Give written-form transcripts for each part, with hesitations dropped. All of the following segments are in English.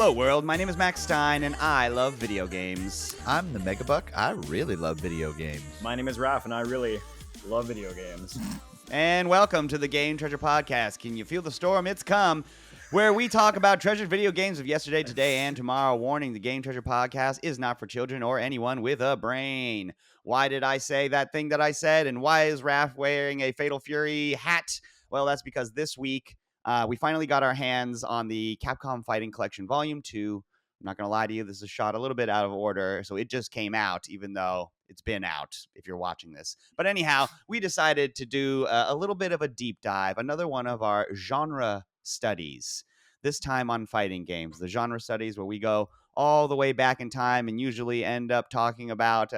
Hello world, my name is Max Stein and I love video games. I'm the Megabuck. I really love video games. My name is Raph, and I really love video games. And welcome to the Game Treasure Podcast. Can you feel the storm? It's come. Where we talk about treasured video games of yesterday, today, and tomorrow. Warning, the Game Treasure Podcast is not for children or anyone with a brain. Why did I say that thing that I said? And why is Raph wearing a Fatal Fury hat? Well, that's because this week we finally got our hands on the Capcom Fighting Collection Vol.2. I'm not going to lie to you, this is shot a little bit out of order, so it just came out, even though it's been out if you're watching this. But anyhow, we decided to do a little bit of a deep dive, another one of our genre studies, this time on fighting games, the genre studies where we go all the way back in time and usually end up talking about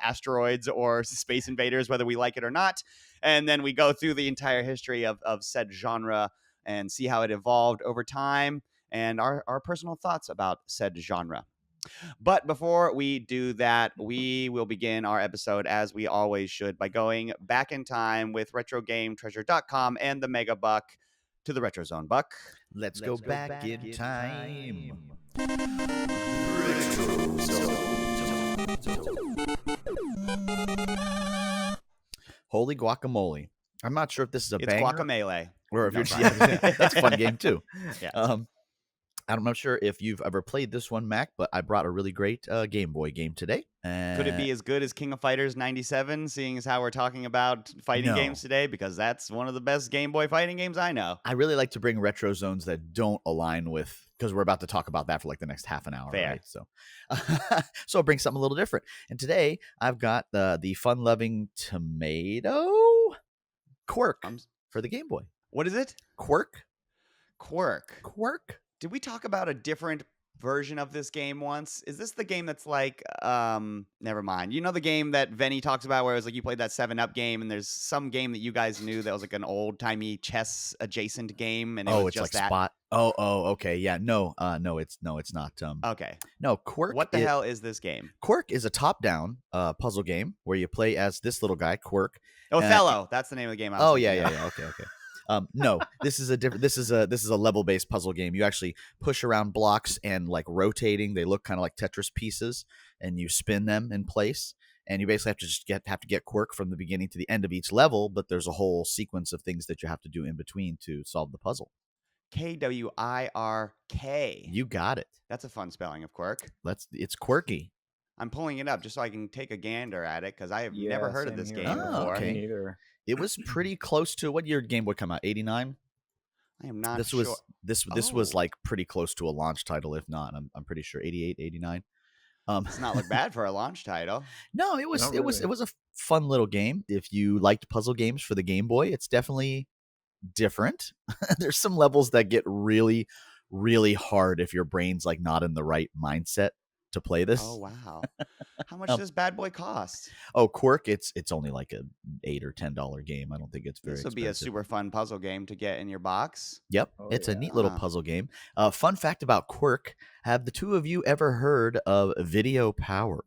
asteroids or space invaders, whether we like it or not. And then we go through the entire history of said genre and see how it evolved over time and our personal thoughts about said genre. But before we do that, we will begin our episode as we always should by going back in time with RetroGameTreasure.com and the Megabuck to the Retro Zone. Buck, Let's go back in time. Holy guacamole. I'm not sure if this is a it's banger. Guacamelee. Or if No, you're sorry. that's a fun game too. Yeah. I'm not sure if you've ever played this one, Mac, but I brought a really great Game Boy game today. Could it be as good as King of Fighters 97, seeing as how we're talking about fighting games today? Because that's one of the best Game Boy fighting games I know. I really like to bring retro zones that don't align with, because we're about to talk about that for like the next half an hour. Fair. Right? So I'll bring something a little different. And today I've got the fun-loving tomato Quirk for the Game Boy. What is it? Quirk? Quirk. Did we talk about a different version of this game once? Is this the game that's like, never mind. You know the game that Venny talks about where it was like you played that 7-Up game and there's some game that you guys knew that was like an old-timey chess adjacent game and it was it's just like that? Spot. Okay. Yeah. No, it's not. Okay. No, Quirk. What the hell is this game? Quirk is a top-down puzzle game where you play as this little guy, Quirk. Othello. That's the name of the game. Yeah. Okay. No, this is a different. This is a level-based puzzle game. You actually push around blocks and like rotating. They look kind of like Tetris pieces, and you spin them in place. And you basically have to get Quirk from the beginning to the end of each level. But there's a whole sequence of things that you have to do in between to solve the puzzle. Kwirk. You got it. That's a fun spelling of Quirk. It's quirky. I'm pulling it up just so I can take a gander at it because I have never heard of this game before. Okay. Neither. It was pretty close to what year did Game Boy come out? 89. I am not This sure. This was like pretty close to a launch title, if not. I'm pretty sure 88, 89. Does not look bad for a launch title. No, it was a fun little game. If you liked puzzle games for the Game Boy, it's definitely different. There's some levels that get really, really hard if your brain's like not in the right mindset to play this. Oh wow! How much does Bad Boy cost? Oh, Quirk, it's only like a $8 or $10 game. I don't think it's very This would expensive. be a super fun puzzle game to get in your box. Yep, Oh, it's a yeah. neat little puzzle game. Fun fact about Quirk: have the two of you ever heard of Video Power?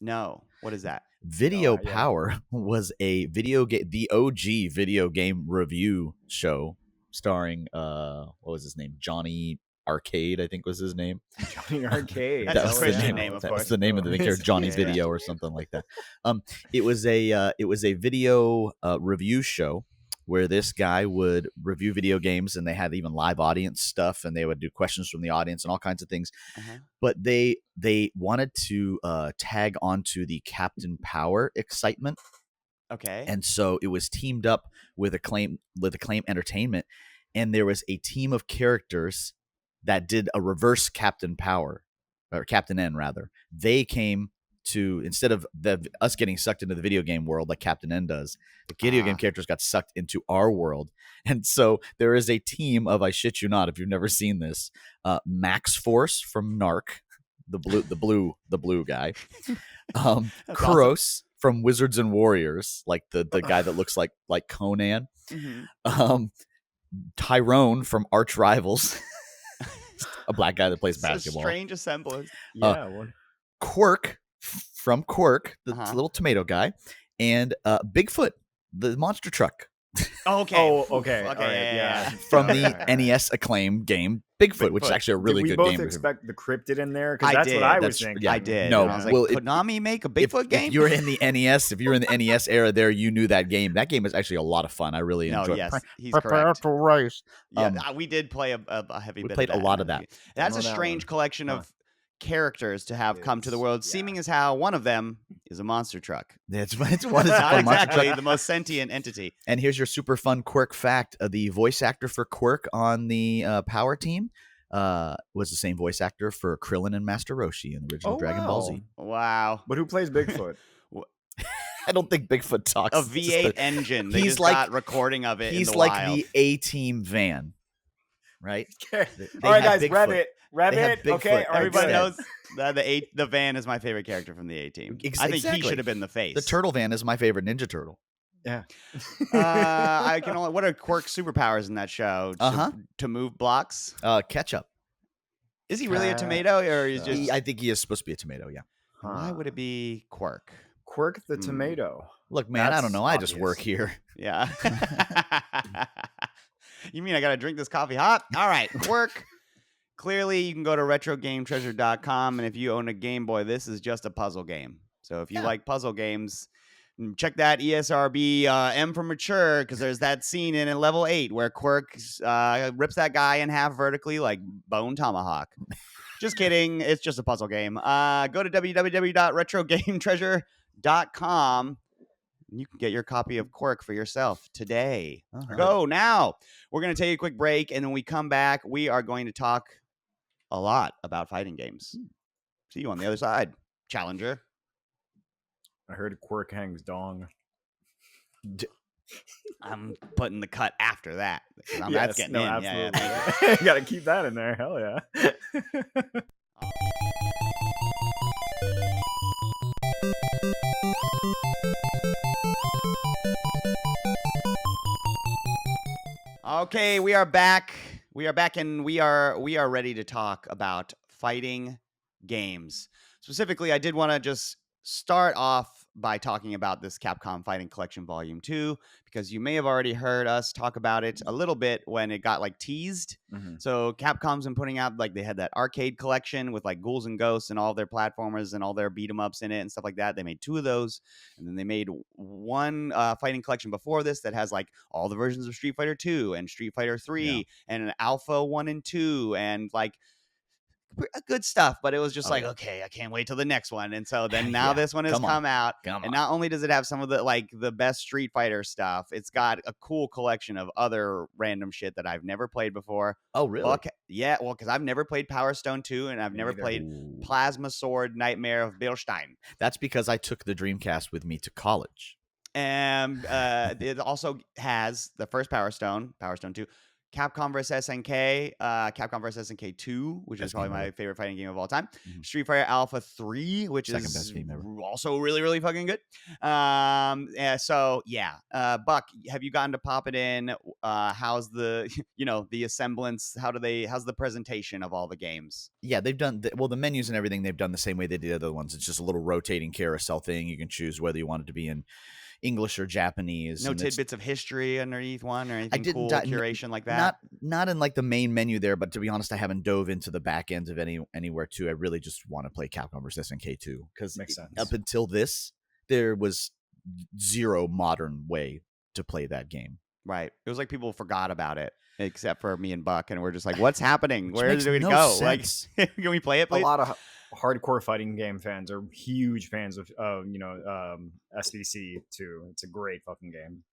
No, what is that? Video yeah. Power was a video game, the OG video game review show starring what was his name? Johnny Arcade, I think was his name. Johnny Arcade. That's his was the Christian name, of That course. was the name of the character, Johnny Yeah. Video or something like that. It was a video review show where this guy would review video games, and they had even live audience stuff, and they would do questions from the audience and all kinds of things. Uh-huh. But they wanted to tag onto the Captain Power excitement. Okay. And so it was teamed up with Acclaim Entertainment, and there was a team of characters that did a reverse Captain Power, or Captain N rather. They came to, instead of us getting sucked into the video game world like Captain N does, the video game characters got sucked into our world. And so there is a team of, I shit you not, if you've never seen this, Max Force from Narc, the blue guy, Kuros from Wizards and Warriors, like the guy that looks like Conan, Tyrone from Arch Rivals, a black guy that plays basketball. Strange assemblage. Yeah. Quirk from Quirk, the Uh-huh. little tomato guy, and Bigfoot, the monster truck Okay. Oh, Oof, okay. Okay. All right, yeah. from All the right, all right. NES acclaimed game Bigfoot, which is Bigfoot. actually a Did really we good both game. expect the cryptid in there? Because I that's did. what I was That's- thinking. yeah. I did. No, And I was like, well, Konami make a If, Bigfoot game? if you're in the NES, if you're in the NES era, there you knew that game. That game is actually a lot of fun. I really No, enjoyed. yes, he's Prepare correct. to race. Yeah, we did play a heavy we bit played of that. a lot in of that. That's Don't a know that strange one. collection Huh. of characters to have come to the Is, world, yeah. seeming as how one of them is a monster truck. It's one is a Not fun monster exactly truck. the most sentient entity. And here's your super fun Quirk fact: the voice actor for Quirk on the Power team was the same voice actor for Krillin and Master Roshi in the original Oh, Dragon Ball Z. Wow. But who plays Bigfoot? I don't think Bigfoot talks. A It's just V8 a- engine. They he's just like- got recording of it in He's the like wild. the A-Team van, right? Okay. They All right, have guys, Bigfoot. Rabbit. Rabbit. have Bigfoot. Okay, all right, Everybody good. knows that the van is my favorite character from the A-Team. I think he Exactly. should have been the face. The turtle van is my favorite Ninja Turtle. Yeah. I can only. What are Quirk's superpowers in that show? Uh-huh. To move blocks. Ketchup. Is he really a tomato, or is Ketchup. just? I think he is supposed to be a tomato. Yeah. Why would it be Quirk? Quirk the Hmm. tomato? Look, man, I don't That's know. I just obvious. work here. Yeah. You mean I gotta drink this coffee hot? All right, Quirk. Clearly, you can go to RetroGameTreasure.com, and if you own a Game Boy, this is just a puzzle game. So if you like puzzle games, check that ESRB M for Mature, because there's that scene in level 8 where Quirk rips that guy in half vertically like Bone Tomahawk. Just kidding. It's just a puzzle game. Go to www.retrogametreasure.com. You can get your copy of Quirk for yourself today. Uh-huh. Go now. We're going to take a quick break, and when we come back, we are going to talk a lot about fighting games. See you on the other side, Challenger. I heard Quirk hangs dong. I'm putting the cut after that. That's Yes, getting no, in. Yeah, absolutely. Got to keep that in there. Hell yeah. Okay, we are back. We are back, and we are ready to talk about fighting games. Specifically, I did want to just start off by talking about this Capcom Fighting Collection Vol.2, because you may have already heard us talk about it a little bit when it got like teased. Mhm. So Capcom's been putting out, like, they had that arcade collection with like Ghouls and Ghosts and all their platformers and all their beat 'em ups in it and stuff like that. They made 2 of those, and then they made one fighting collection before this that has like all the versions of Street Fighter 2 and Street Fighter 3 and an Alpha 1 and 2 and like good stuff. But it was just okay, I can't wait till the next one. And so then now Yeah, this one has come on. come out, Come and on. not only does it have some of the best Street Fighter stuff, it's got a cool collection of other random shit that I've never played before. Oh, really? Buck, yeah, well, because I've never played Power Stone 2, and I've Me never neither. played Ooh. Plasma Sword Nightmare of Bilstein. That's because I took the Dreamcast with me to college. And it also has the first Power Stone 2, Capcom vs. SNK, Capcom vs. SNK 2, which is Best probably game my ever. favorite fighting game of all time. Mhm. Street Fighter Alpha 3, which Second is best game ever. also really, really fucking good. So yeah, Buck, have you gotten to pop it in? How's the the assemblance? How's the presentation of all the games? Yeah, they've done the menus and everything. They've done the same way they did the other ones. It's just a little rotating carousel thing. You can choose whether you want it to be in English or Japanese. No and it's tidbits of history underneath one or anything didn't cool di- curation like that. not in like the main menu there, but to be honest, I haven't dove into the back ends of anywhere too. I really just want to play Capcom vs. SNK 2 because Makes sense. up until this, there was zero modern way to play that game. Right. It was like people forgot about it, except for me and Buck, and we're just like, "What's happening? Which Where makes did it no go? sense. Like, can we play it, A please?" lot of hardcore fighting game fans are huge fans of SVC too. It's a great fucking game.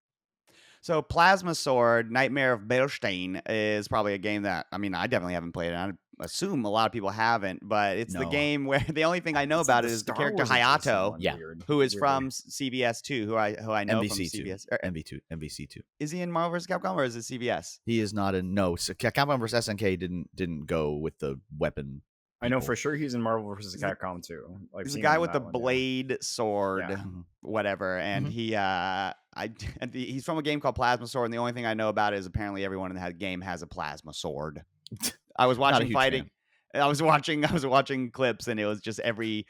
So, Plasma Sword Nightmare of Bilstein is probably a game that I definitely haven't played it. I assume a lot of people haven't, but it's the No. game where the only thing I know It's about the it is the Star character Wars adjacent Hayato, one, Yeah. weird. who is Weirdly. from CBS 2, who I know from MVC2, CBS. MVC2. Is he in Marvel vs. Capcom or is it CBS? He is not in no. So Capcom vs. SNK didn't go with the weapon. I know people. for sure he's in Marvel vs. He's the- Capcom too. I've He's the seen guy him in with the that one, yeah. blade sword, Yeah. whatever, and Mhm. he's from a game called Plasma Sword, and the only thing I know about it is apparently everyone in that game has a plasma sword. I was Not a watching huge fighting. fan. I was watching clips, and it was just every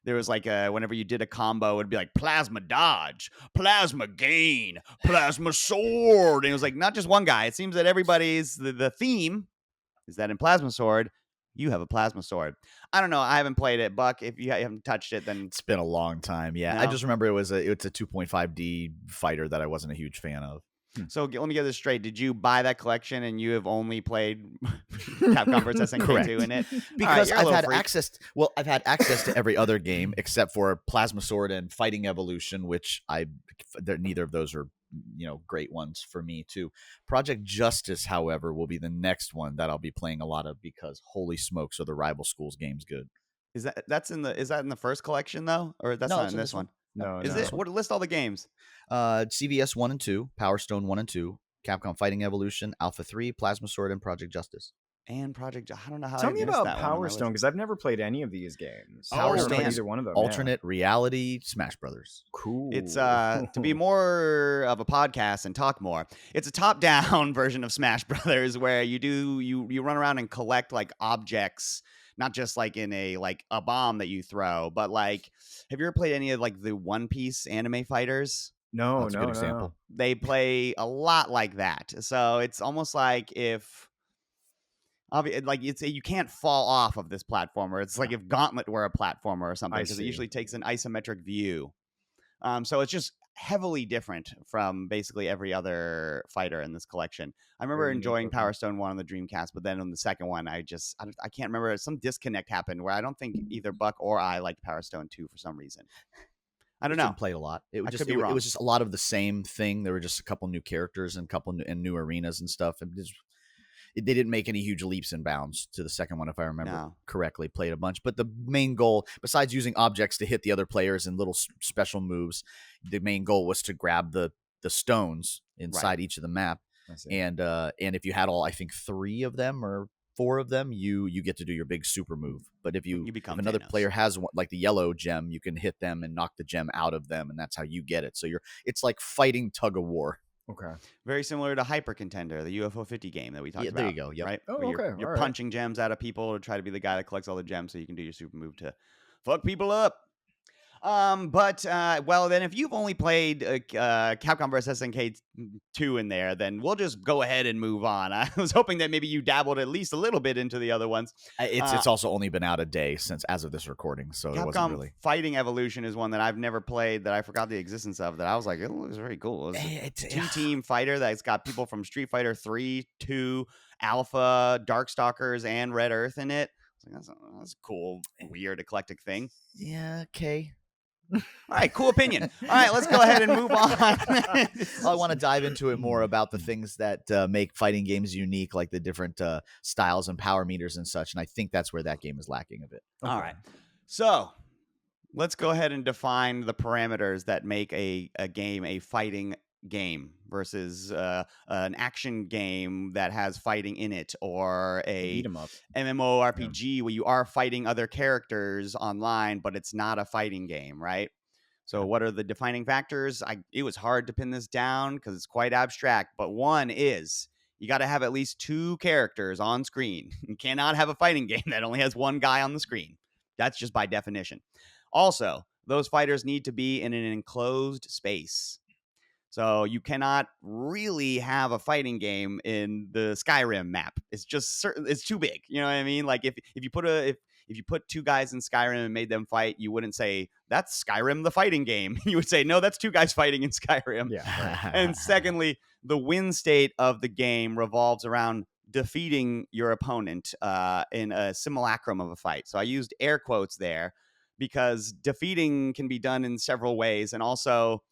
there was like whenever you did a combo, it would be like plasma dodge, plasma gain, plasma sword. And it was like not just one guy. It seems that everybody's the theme is that in plasma sword, you have a plasma sword. I don't know. I haven't played it. Buck, if you haven't touched it, then It's been a long time. Yeah, I No? just remember it's a 2.5D fighter that I wasn't a huge fan of. So let me get this straight. Did you buy that collection and you have only played Capcom vs. SNK2 Correct. in it? Because you're a I've little had freak. access. Well, I've had access to every other game except for Plasma Sword and Fighting Evolution, which neither of those are great ones for me too. Project Justice, however, will be the next one that I'll be playing a lot of because holy smokes, are the Rival Schools games good? Is that in the first collection though, or that's No, not it's in in this this one? No, Is no. it? What list all the games? CVS 1 and 2, Power Stone 1 and 2, Capcom Fighting Evolution, Alpha 3, Plasma Sword, and Project Justice. And Project. I don't know how Tell I me missed about that one on Power my Stone list. because I've never played any of these games. Power I've never Stone played is either one of them. yeah. Alternate reality Smash Brothers. Cool. It's to be more of a podcast and talk more. It's a top-down version of Smash Brothers where you run around and collect like objects, not just like in a bomb that you throw, but like have you ever played any of like the One Piece anime fighters? No, That's a good example. They play a lot like that. So it's almost like if you can't fall off of this platformer. It's like if Gauntlet were a platformer or something, I because it see. usually takes an isometric view. So it's just heavily different from basically every other fighter in this collection. I remember Very unique enjoying looking. Power Stone 1 on the Dreamcast, but then on the second one, I can't remember. Some disconnect happened where I don't think either Buck or I liked Power Stone 2 for some reason. I don't Just know. didn't play it a lot. It I was just could be it wrong. was just a lot of the same thing. There were just a couple new characters and new arenas and stuff. They didn't make any huge leaps and bounds to the second one, if I remember No. correctly. Played a bunch, but the main goal, besides using objects to hit the other players and little special moves, the main goal was to grab the stones inside each of the map. I see. And if you had all, I think 3 of them or 4 of them, you get to do your big super move. But if You become another Thanos. player has one, like the yellow gem, you can hit them and knock the gem out of them, and that's how you get it. So it's like fighting tug of war. Okay. Very similar to Hyper Contender, the UFO 50 game that we talked about. There you go. Yep. Right? Oh, Where you're, okay, you're all right. punching gems out of people to try to be the guy that collects all the gems so you can do your super move to fuck people up. Well, then if you've only played Capcom vs. SNK2 in there, then we'll just go ahead and move on. I was hoping that maybe you dabbled at least a little bit into the other ones. It's also only been out a day as of this recording, so it wasn't Capcom really. Fighting Evolution is one that I've never played, that I forgot the existence of, that I was like, it looks very cool. It's a two-team fighter that's got people from Street Fighter 3, 2, Alpha, Darkstalkers, and Red Earth in it. I was like, that's a cool, weird, eclectic thing. Yeah. Okay. All right, cool opinion. All right, let's go ahead and move on. I want to dive into it more about the things that make fighting games unique, like the different styles and power meters and such. And I think that's where that game is lacking a bit. Okay. All right, so let's go ahead and define the parameters that make a game a fighting game versus an action game that has fighting in it, or a Beat 'em up. MMORPG where you are fighting other characters online, but it's not a fighting game, right? So what are the defining factors? It was hard to pin this down because it's quite abstract, but one is you got to have at least 2 characters on screen. You cannot have a fighting game that only has one guy on the screen. That's just by definition. Also, those fighters need to be in an enclosed space. So you cannot really have a fighting game in the Skyrim map. It's just it's too big. You know what I mean? Like if you put 2 guys in Skyrim and made them fight, you wouldn't say that's Skyrim the fighting game. You would say no, that's 2 guys fighting in Skyrim. Yeah. Right. And secondly, the win state of the game revolves around defeating your opponent in a simulacrum of a fight. So I used air quotes there because defeating can be done in several ways, and also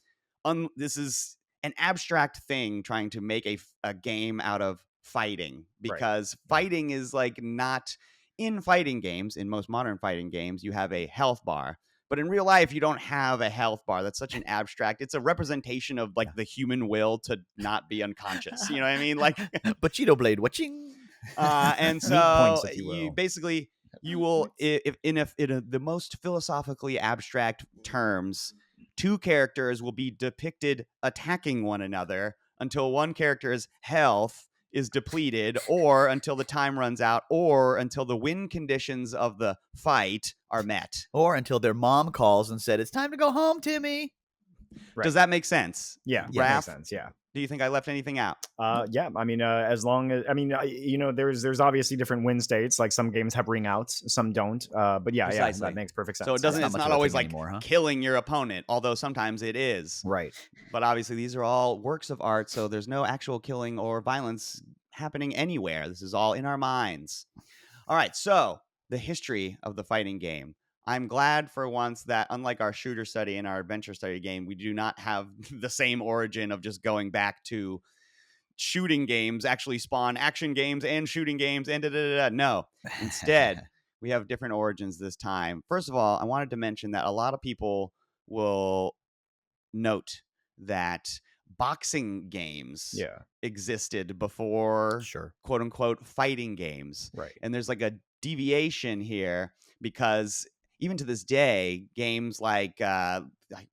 this is an abstract thing trying to make a game out of fighting, because fighting is like not in fighting games. In most modern fighting games, you have a health bar, but in real life, you don't have a health bar. That's such an abstract. It's a representation of like the human will to not be unconscious. You know what I mean? Like, But Cheeto Blade watching. and Meat so points, if you will. basically you will, if in the most philosophically abstract terms, 2 characters will be depicted attacking one another until one character's health is depleted, or until the time runs out, or until the win conditions of the fight are met. Or until their mom calls and said, "It's time to go home, Timmy." Right. Does that make sense? Yeah, Yeah. that Raph, makes sense. Yeah. do you think I left anything out? Yeah. I mean, as long as there's obviously different win states. Like some games have ring outs, some don't. But yeah, Precisely. that makes perfect sense. So it doesn't. not It's much not of a always thing like anymore, huh? killing your opponent, although sometimes it is. Right. But obviously, these are all works of art, so there's no actual killing or violence happening anywhere. This is all in our minds. All right, so the history of the fighting game. I'm glad for once that, unlike our shooter study and our adventure study game, we do not have the same origin of just going back to shooting games actually spawn action games and shooting games and da-da-da-da. No, instead, we have different origins this time. First of all, I wanted to mention that a lot of people will note that boxing games Yeah. existed before Sure. quote unquote fighting games. Right. And there's like a deviation here because even to this day, games like God,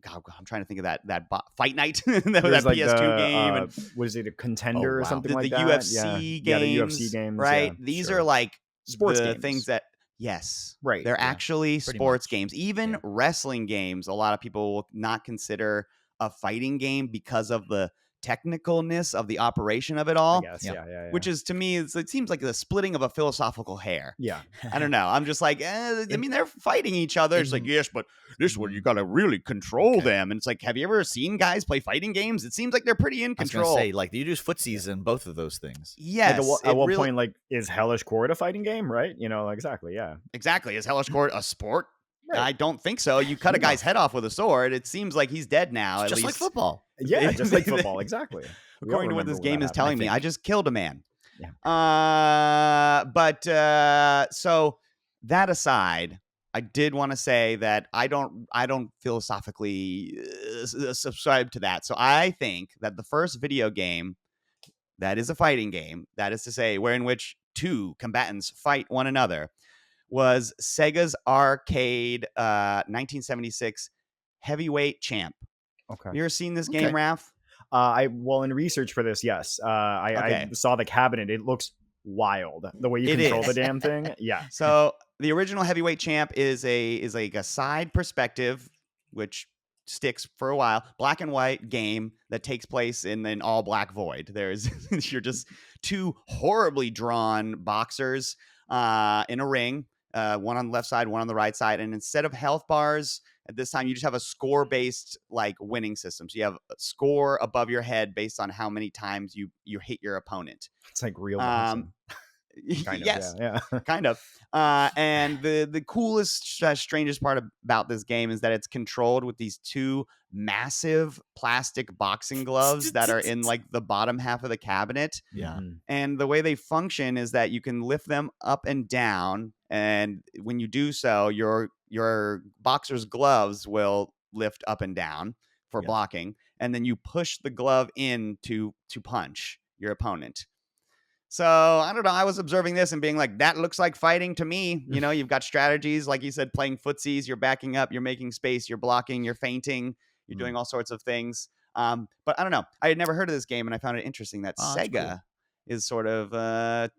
I'm trying to think of that Fight Night, that There's like PS2 the game, and was it a contender or wow. something the like that? UFC Yeah, the games, UFC games. right? Yeah, These sure. are like Sports the games. things that yes, Right, they're yeah, actually pretty sports much. games. Even Yeah. wrestling games, a lot of people will not consider a fighting game because of the technicalness of the operation of it I all. guess. Yeah. Yeah. Which is, to me, it seems like the splitting of a philosophical hair. Yeah. I don't know. I'm just like, I mean, they're fighting each other. It's like, in- yes, but this one, you got to really control Okay. them. And it's like, have you ever seen guys play fighting games? It seems like they're pretty in I was gonna control. say, like, you do footsies in both of those things. Yes. Like at it what really- point, like, is Hellish Court a fighting game? Right. Exactly. Yeah. Exactly. Is Hellish Court a sport? Right. I don't think so. You cut a guy's head off with a sword. It seems like he's dead now. It's at just like least. football. Yeah. Just like football. Exactly. We all According to what remember this when game that is happened, telling me, I think. just killed a man. Yeah. So that aside, I did want to say that I don't philosophically subscribe to that. So I think that the first video game that is a fighting game, that is to say, in which two combatants fight one another, was Sega's arcade 1976 Heavyweight Champ. Okay. You ever seen this Okay. game, Raph? In research for this, yes. I saw the cabinet. It looks wild. The way you It control the is. damn thing. Yeah. So the original Heavyweight Champ is like a side perspective, which sticks for a while, black and white game that takes place in an all black void. There's you're just two horribly drawn boxers in a ring, one on the left side, one on the right side, and instead of health bars at this time, you just have a score based like winning system. So you have a score above your head based on how many times you hit your opponent. It's like real boxing. Kind of. Yes. Yeah. Kind of. And the coolest, strangest part about this game is that it's controlled with these two massive plastic boxing gloves that are in like the bottom half of the cabinet. Yeah. Mhm. And the way they function is that you can lift them up and down, and when you do so, your boxer's gloves will lift up and down for Yeah. blocking, and then you push the glove in to punch your opponent. So I don't know. I was observing this and being like, that looks like fighting to me. You've got strategies, like you said, playing footsies. You're backing up, you're making space, you're blocking, you're feinting, you're doing all sorts of things. But I don't know. I had never heard of this game, and I found it interesting that Oh, that's Sega cool. is sort of a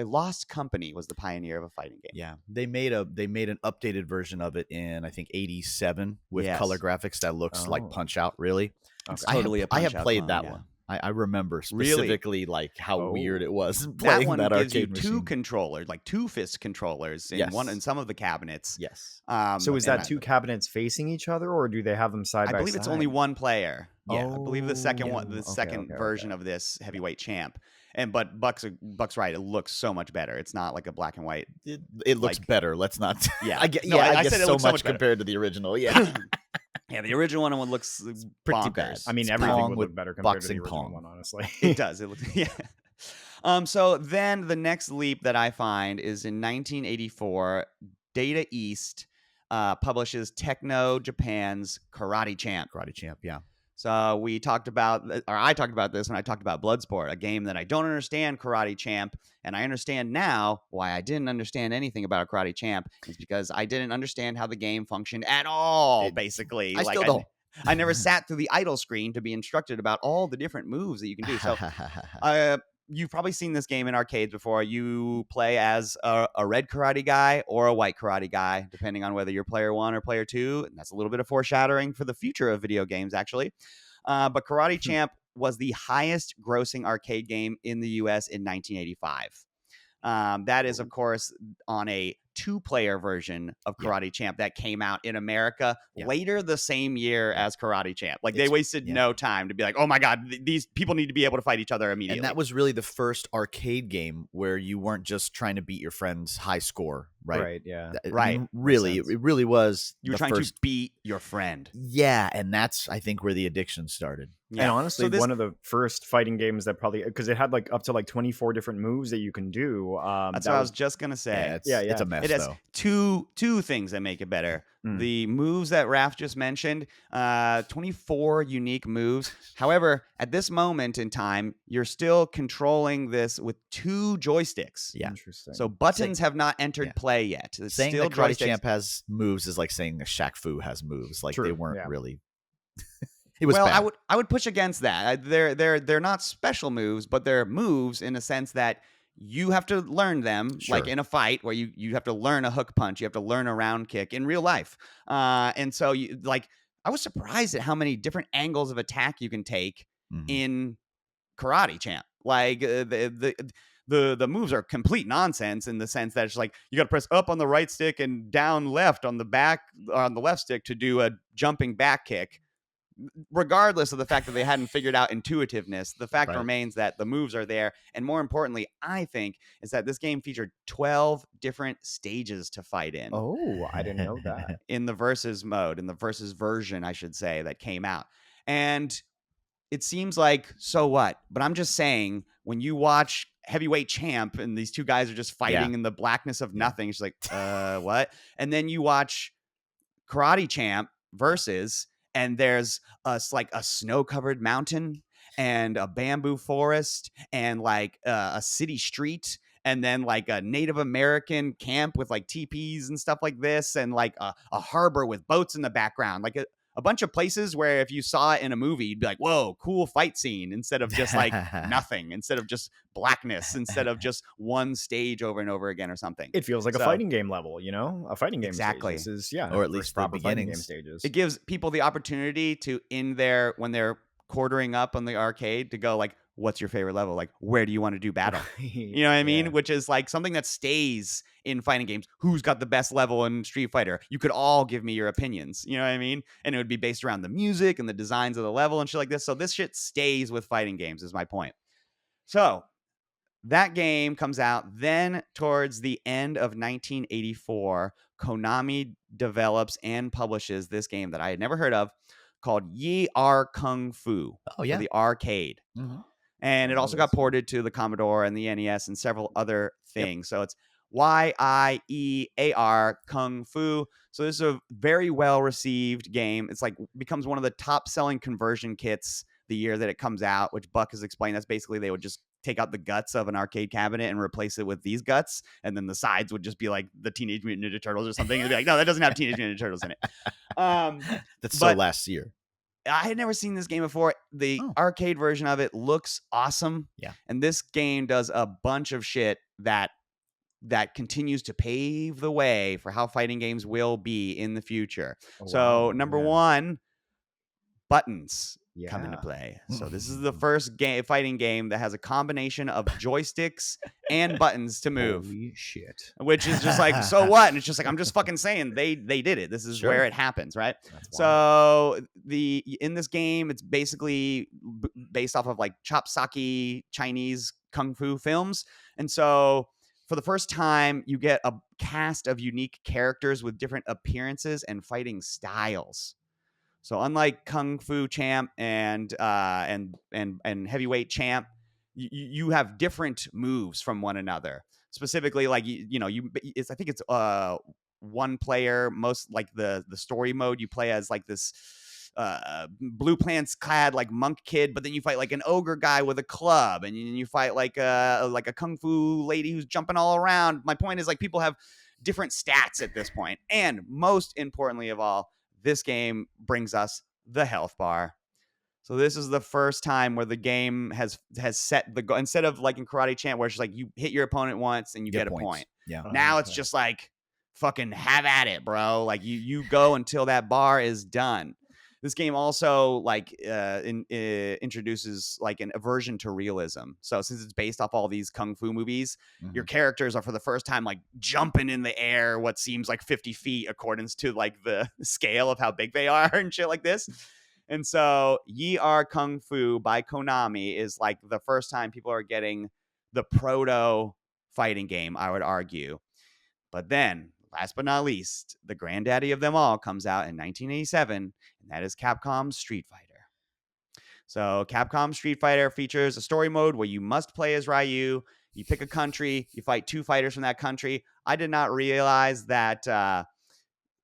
lost company was the pioneer of a fighting game. Yeah, they made an updated version of it in I think '87 with Yes. color graphics that looks like Oh. Punch Out. Really, It's Okay. totally I have Punch-Out played clone, that yeah. one. I remember Really? specifically like how Oh. weird it was That playing one that gives you arcade two machine. controllers, like two fist controllers in Yes. in some of the cabinets. Yes. So is and that two cabinets facing each other, or do they have them side I by believe side? it's only one player. Yeah. I believe the second one, Oh, the okay, second okay, version okay. of this Heavyweight Champ. But Buck's right. It looks so much better. It's not like a black and white. It looks like- better. Let's not. Yeah. I get. No, Yeah, I I guess said it so looks so much much better. compared to the original. Yeah. Yeah, the original one looks pretty bonkers. bad. I mean, It's everything Pong would with look better compared to the boxing original Pong. one, honestly. It does. It looks yeah. So then the next leap that I find is in 1984, Data East publishes Techno Japan's Karate Champ. Karate Champ. Yeah. So I talked about this when I talked about Bloodsport, a game that I don't understand Karate Champ, and I understand now why I didn't understand anything about a Karate Champ is because I didn't understand how the game functioned at all. Basically, I still don't. I never sat through the idle screen to be instructed about all the different moves that you can do. So you've probably seen this game in arcades before. You play as a red karate guy or a white karate guy, depending on whether you're player 1 or player 2. And that's a little bit of foreshadowing for the future of video games, actually. But Karate Champ was the highest grossing arcade game in the US in 1985. That is, of course, on a 2-player version of Karate Champ that came out in America later the same year as Karate Champ. Like, they wasted no time to be like, oh my God, these people need to be able to fight each other immediately. And that was really the first arcade game where you weren't just trying to beat your friend's high score, right? Right, yeah. I mean, really, it really was. You were trying to beat your friend. Yeah, and that's, I think, where the addiction started. Yeah. And honestly, one of the first fighting games that probably, because it had like up to like 24 different moves that you can do. That's what I was just gonna say. It's a mess. It has though. two things that make it better. The moves that Raph just mentioned, 24 unique moves. However, at this moment in time, you're still controlling this with 2 joysticks. Yeah, interesting. So buttons have not entered play yet. It's saying still that Karate joysticks. Champ has moves is like saying Shaq Fu has moves. Like they weren't really. It was bad. I would push against that. They're not special moves, but they're moves in a sense that you have to learn them, like in a fight where you have to learn a hook punch, you have to learn a round kick in real life. And so I was surprised at how many different angles of attack you can take in Karate Champ. Like the moves are complete nonsense in the sense that it's like you got to press up on the right stick and down left on the left stick to do a jumping back kick. Regardless of the fact that they hadn't figured out intuitiveness, the fact remains that the moves are there. And more importantly, I think, is that this game featured 12 different stages to fight in. Oh, I didn't know that. In the versus mode, in the versus version, I should say, that came out. And it seems like, so what? But I'm just saying, when you watch Heavyweight Champ and these 2 guys are just fighting in the blackness of nothing, it's like, what? And then you watch Karate Champ versus... and there's a snow-covered mountain and a bamboo forest and like a city street and then like a Native American camp with like teepees and stuff like this and like a harbor with boats in the background. Like a bunch of places where if you saw it in a movie, you'd be like, whoa, cool fight scene, instead of just like nothing, instead of just blackness, instead of just one stage over and over again or something. It feels like a fighting game level, a fighting game. Exactly. This is, or at least proper the game stages. It gives people the opportunity to, when they're quartering up on the arcade, to go like, what's your favorite level? Like, where do you want to do battle? You know what I mean? Which is like something that stays in fighting games. Who's got the best level in Street Fighter? You could all give me your opinions. You know what I mean? And it would be based around the music and the designs of the level and shit like this. So this shit stays with fighting games is my point. So that game comes out. Then towards the end of 1984, Konami develops and publishes this game that I had never heard of called Yi Are Kung Fu for the arcade. And it also got ported to the Commodore and the NES and several other things. So it's YIEAR Kung Fu. So this is a very well received game. It's like becomes one of the top selling conversion kits the year that it comes out, which Buck has explained. That's basically they would just take out the guts of an arcade cabinet and replace it with these guts. And then the sides would just be like the Teenage Mutant Ninja Turtles or something. And they'd be like, no, that doesn't have Teenage Mutant Ninja Turtles in it. That's so last year. I had never seen this game before. The arcade version of it looks awesome. Yeah. And this game does a bunch of shit that continues to pave the way for how fighting games will be in the future. So number one, buttons come into play. So this is the first fighting game that has a combination of joysticks and buttons to move. Holy shit. Which is just like, so what? And it's just like, I'm just fucking saying they did it. This is where it happens, right? So in this game, it's basically based off of like chopsaki Chinese kung fu films. And so for the first time, you get a cast of unique characters with different appearances and fighting styles. So unlike Kung Fu Champ and Heavyweight Champ, you have different moves from one another. Specifically, like I think it's one player. Most like the story mode, you play as like this blue pants clad like monk kid, but then you fight like an ogre guy with a club, and you fight like a kung fu lady who's jumping all around. My point is like people have different stats at this point, and most importantly of all, this game brings us the health bar. So this is the first time where the game has set the goal, instead of like in Karate Champ where it's just like you hit your opponent once and you get a points. point. Yeah. Now it's Okay. just like fucking have at it, bro. Like you go until that bar is done. This game also like introduces like an aversion to realism. So since it's based off all these kung fu movies, your characters are for the first time like jumping in the air what seems like 50 feet according to like the scale of how big they are and shit like this. And so Ye Are Kung Fu by Konami is like the first time people are getting the proto fighting game, I would argue. But then, last but not least, the granddaddy of them all comes out in 1987, and that is Capcom Street Fighter. So Capcom Street Fighter features a story mode where you must play as Ryu. You pick a country, you fight 2 fighters from that country. I did not realize that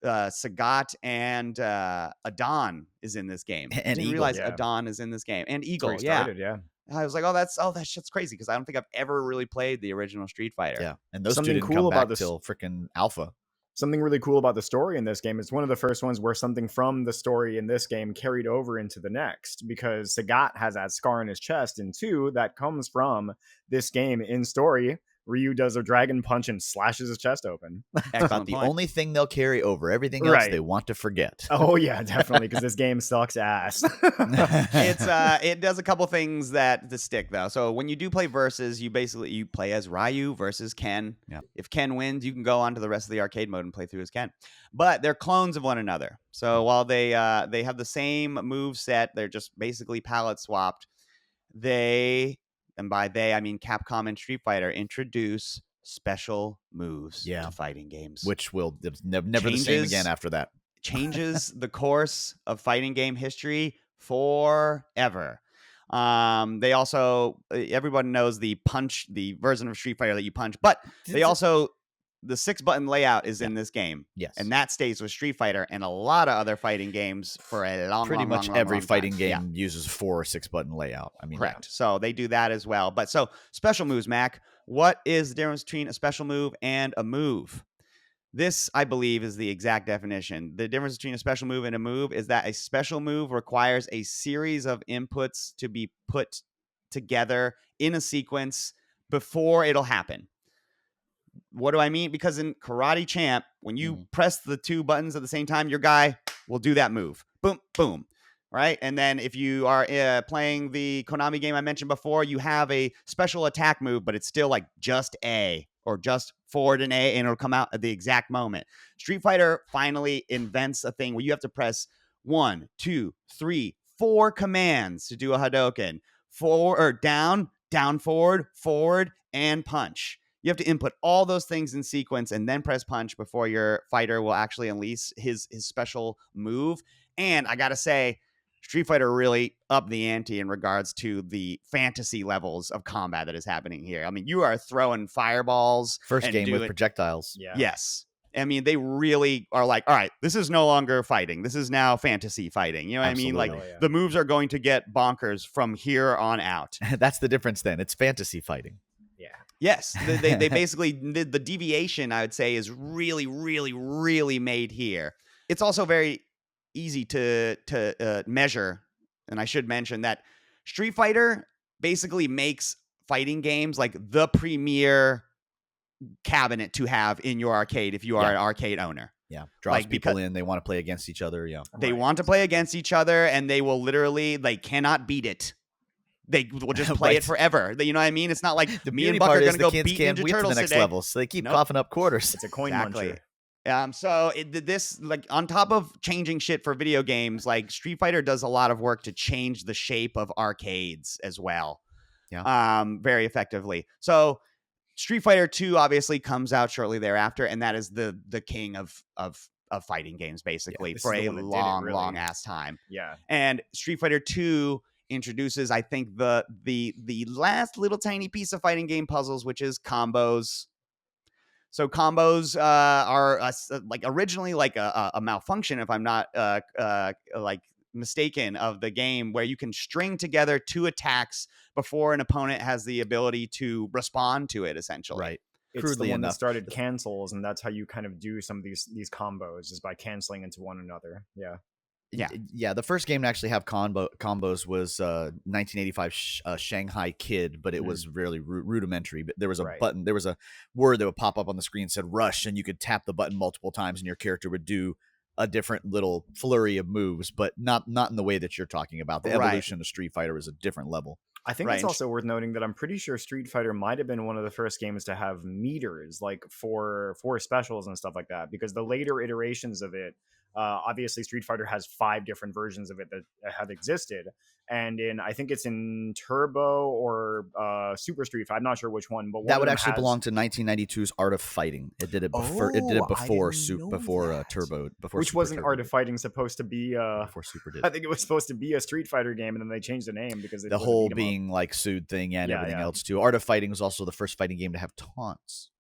Sagat and Adon is in this game. And I didn't Eagle. realize Yeah. Adon is in this game. And That's where Eagle, he yeah. started, yeah. I was like, that shit's crazy because I don't think I've ever really played the original Street Fighter. Yeah. And those Something two didn't cool come about back this- till freaking Alpha. Something really cool about the story in this game. It's one of the first ones where something from the story in this game carried over into the next, because Sagat has that scar in his chest, and 2, that comes from this game in story. Ryu does a dragon punch and slashes his chest open. Excellent About the point. only thing they'll carry over. Everything else Right. they want to forget. Oh yeah, definitely, because this game sucks ass. It does a couple things that stick though. So when you do play versus, you play as Ryu versus Ken. Yeah. If Ken wins, you can go on to the rest of the arcade mode and play through as Ken. But they're clones of one another. So while they have the same move set, they're just basically palette swapped. And by they I mean Capcom and Street Fighter, introduce special moves to fighting games, Which will never the same again after that. changes the course of fighting game history forever. They also, everyone knows the version of Street Fighter that you punch, but they also, the 6-button layout is in this game. Yes. And that stays with Street Fighter and a lot of other fighting games for a long, Pretty long, much long, every long fighting time. game uses 4 or 6-button layout. I mean, Correct. So they do that as well. But so special moves, Mac. What is the difference between a special move and a move? This, I believe, is the exact definition. The difference between a special move and a move is that a special move requires a series of inputs to be put together in a sequence before it'll happen. What do I mean? Because in Karate Champ, when you press the 2 buttons at the same time, your guy will do that move. Boom, boom. Right? And then if you are playing the Konami game I mentioned before, you have a special attack move, but it's still like just A or just forward and A, and it'll come out at the exact moment. Street Fighter finally invents a thing where you have to press 1, 2, 3, 4 commands to do a Hadouken. Down, forward, and punch. You have to input all those things in sequence and then press punch before your fighter will actually unleash his special move. And I gotta say, Street Fighter really upped the ante in regards to the fantasy levels of combat that is happening here. I mean, you are throwing fireballs. First game with projectiles. Yeah. Yes. I mean, they really are like, all right, this is no longer fighting. This is now fantasy fighting. You know what I mean? Like, the moves are going to get bonkers from here on out. That's the difference then. It's fantasy fighting. Yeah. Yes. They basically, the deviation, I would say, is really, really, really made here. It's also very easy to measure. And I should mention that Street Fighter basically makes fighting games like the premier cabinet to have in your arcade if you are an arcade owner. Yeah. Draws people in. They want to play against each other. Yeah. They want to play against each other, and they will literally, they cannot beat it. They will just play it forever. You know what I mean? It's not like me and Buck are going to go beat Ninja Turtles to the next today. level, so they keep coughing up quarters. It's a coin muncher. So this, like, on top of changing shit for video games, like Street Fighter does a lot of work to change the shape of arcades as well. Yeah. Very effectively. So Street Fighter 2 obviously comes out shortly thereafter, and that is the king of fighting games basically for a long ass time. Yeah. And Street Fighter 2 introduces, I think, the last little tiny piece of fighting game puzzles, which is combos. So combos are like originally like a malfunction, if I'm not like mistaken, of the game, where you can string together 2 attacks before an opponent has the ability to respond to it, essentially. Right. It's Crudely the one enough, that started cancels, and that's how you kind of do some of these combos, is by canceling into one another. Yeah. Yeah. The first game to actually have combos was 1985 Shanghai Kid, but it was really rudimentary. But there was a button, there was a word that would pop up on the screen that said rush, and you could tap the button multiple times, and your character would do a different little flurry of moves, but not in the way that you're talking about. The evolution of Street Fighter is a different level. I think it's also worth noting that I'm pretty sure Street Fighter might have been one of the first games to have meters, like for specials and stuff like that, because the later iterations of it, obviously Street Fighter has 5 different versions of it that have existed, and I think it's in Turbo or Super Street Fighter, I'm not sure which one, but that would actually belong to 1992's Art of Fighting. It did it before. It did it before Turbo. Which Super wasn't Turbo Art of Fighting supposed to be? Before Super did. I think it was supposed to be a Street Fighter game, and then they changed the name because the whole being like sued thing and everything else too. Art of Fighting was also the first fighting game to have taunts.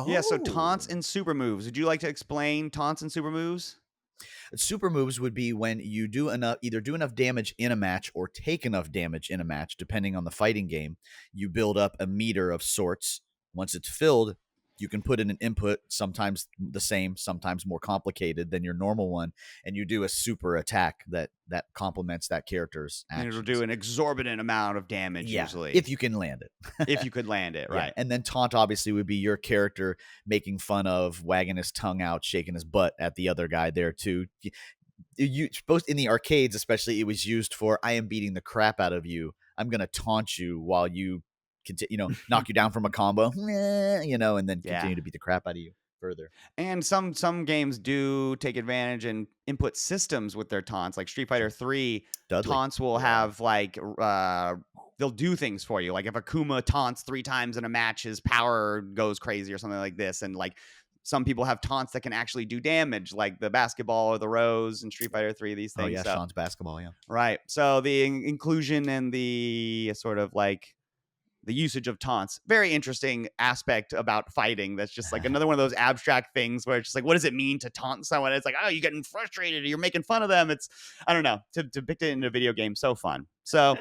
Yeah, so taunts and super moves. Would you like to explain taunts and super moves? Super moves would be when you either do enough damage in a match or take enough damage in a match, depending on the fighting game. You build up a meter of sorts. Once it's filled, you can put in an input, sometimes the same, sometimes more complicated than your normal one, and you do a super attack that complements that character's actions. And it'll do an exorbitant amount of damage, usually. If you can land it. If you could land it, right. And then taunt obviously would be your character making fun of, wagging his tongue out, shaking his butt at the other guy there too. You supposed in the arcades especially, it was used for, I am beating the crap out of you. I'm going to taunt you while you knock you down from a combo, and then continue to beat the crap out of you further. And some games do take advantage and input systems with their taunts, like Street Fighter 3. Dudley. Taunts will have like they'll do things for you. Like if Akuma taunts 3 times in a match, his power goes crazy or something like this. And like some people have taunts that can actually do damage, like the basketball or the rose in Street Fighter 3. These things. Oh yeah, Sean's basketball. Yeah. Right. So the inclusion and the sort of like the usage of taunts, very interesting aspect about fighting. That's just like another one of those abstract things where it's just like, what does it mean to taunt someone? It's like, oh, you're getting frustrated or you're making fun of them. It's, I don't know, to depict it in a video game, so fun. So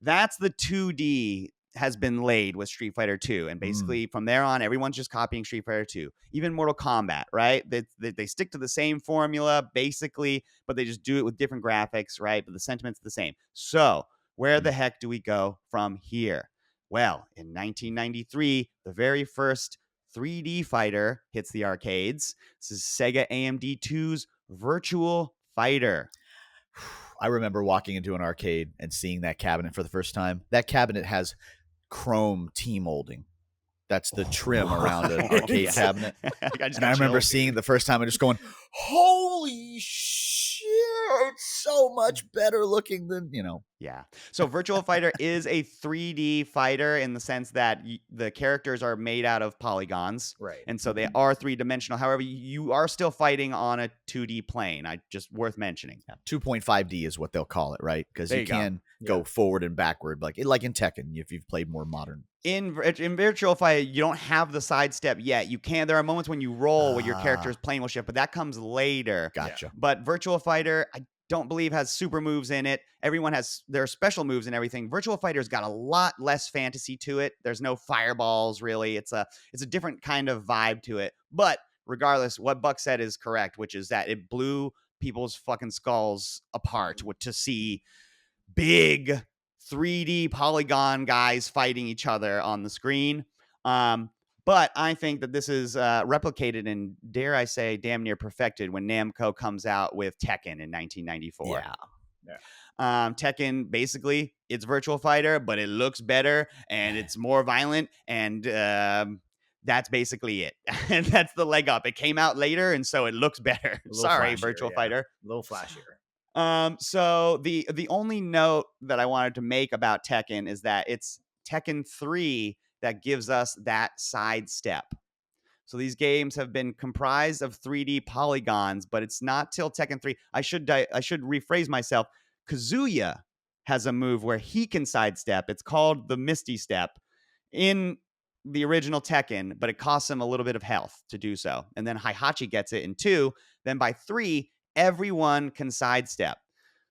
that's the 2D has been laid with Street Fighter 2. And basically from there on, everyone's just copying Street Fighter 2. Even Mortal Kombat, right? They stick to the same formula, basically, but they just do it with different graphics, right? But the sentiment's the same. So where the heck do we go from here? Well, in 1993, the very first 3D fighter hits the arcades. This is Sega AMD2's Virtual Fighter. I remember walking into an arcade and seeing that cabinet for the first time. That cabinet has chrome T-molding. That's the trim around an arcade cabinet. And I remember seeing it the first time and just going, holy shit, it's so much better looking than, Yeah. So Virtual Fighter is a 3D fighter in the sense that the characters are made out of polygons. Right. And so they are 3-dimensional. However, you are still fighting on a 2D plane. Just worth mentioning. 2.5D is what they'll call it, right? Because you can go forward and backward, like in Tekken, if you've played more modern. In Virtual Fighter, you don't have the sidestep yet. You can. There are moments when you roll where your character's plane will shift, but that comes later. Gotcha. But Virtual Fighter, I don't believe has super moves in it. Everyone has their special moves and everything. Virtual Fighter's got a lot less fantasy to it. There's no fireballs really. It's a different kind of vibe to it. But regardless, what Buck said is correct, which is that it blew people's fucking skulls apart to see big 3D polygon guys fighting each other on the screen. But I think that this is replicated and, dare I say, damn near perfected when Namco comes out with Tekken in 1994. Yeah. Tekken, basically, it's Virtual Fighter, but it looks better and it's more violent, and that's basically it. And that's the leg up. It came out later, and so it looks better. Sorry, flashier, Virtual Fighter. A little flashier. So the only note that I wanted to make about Tekken is that it's Tekken 3 that gives us that sidestep. So these games have been comprised of 3D polygons, but it's not till Tekken 3. I should rephrase myself. Kazuya has a move where he can sidestep. It's called the Misty Step in the original Tekken, but it costs him a little bit of health to do so. And then Heihachi gets it in 2. Then by 3, everyone can sidestep.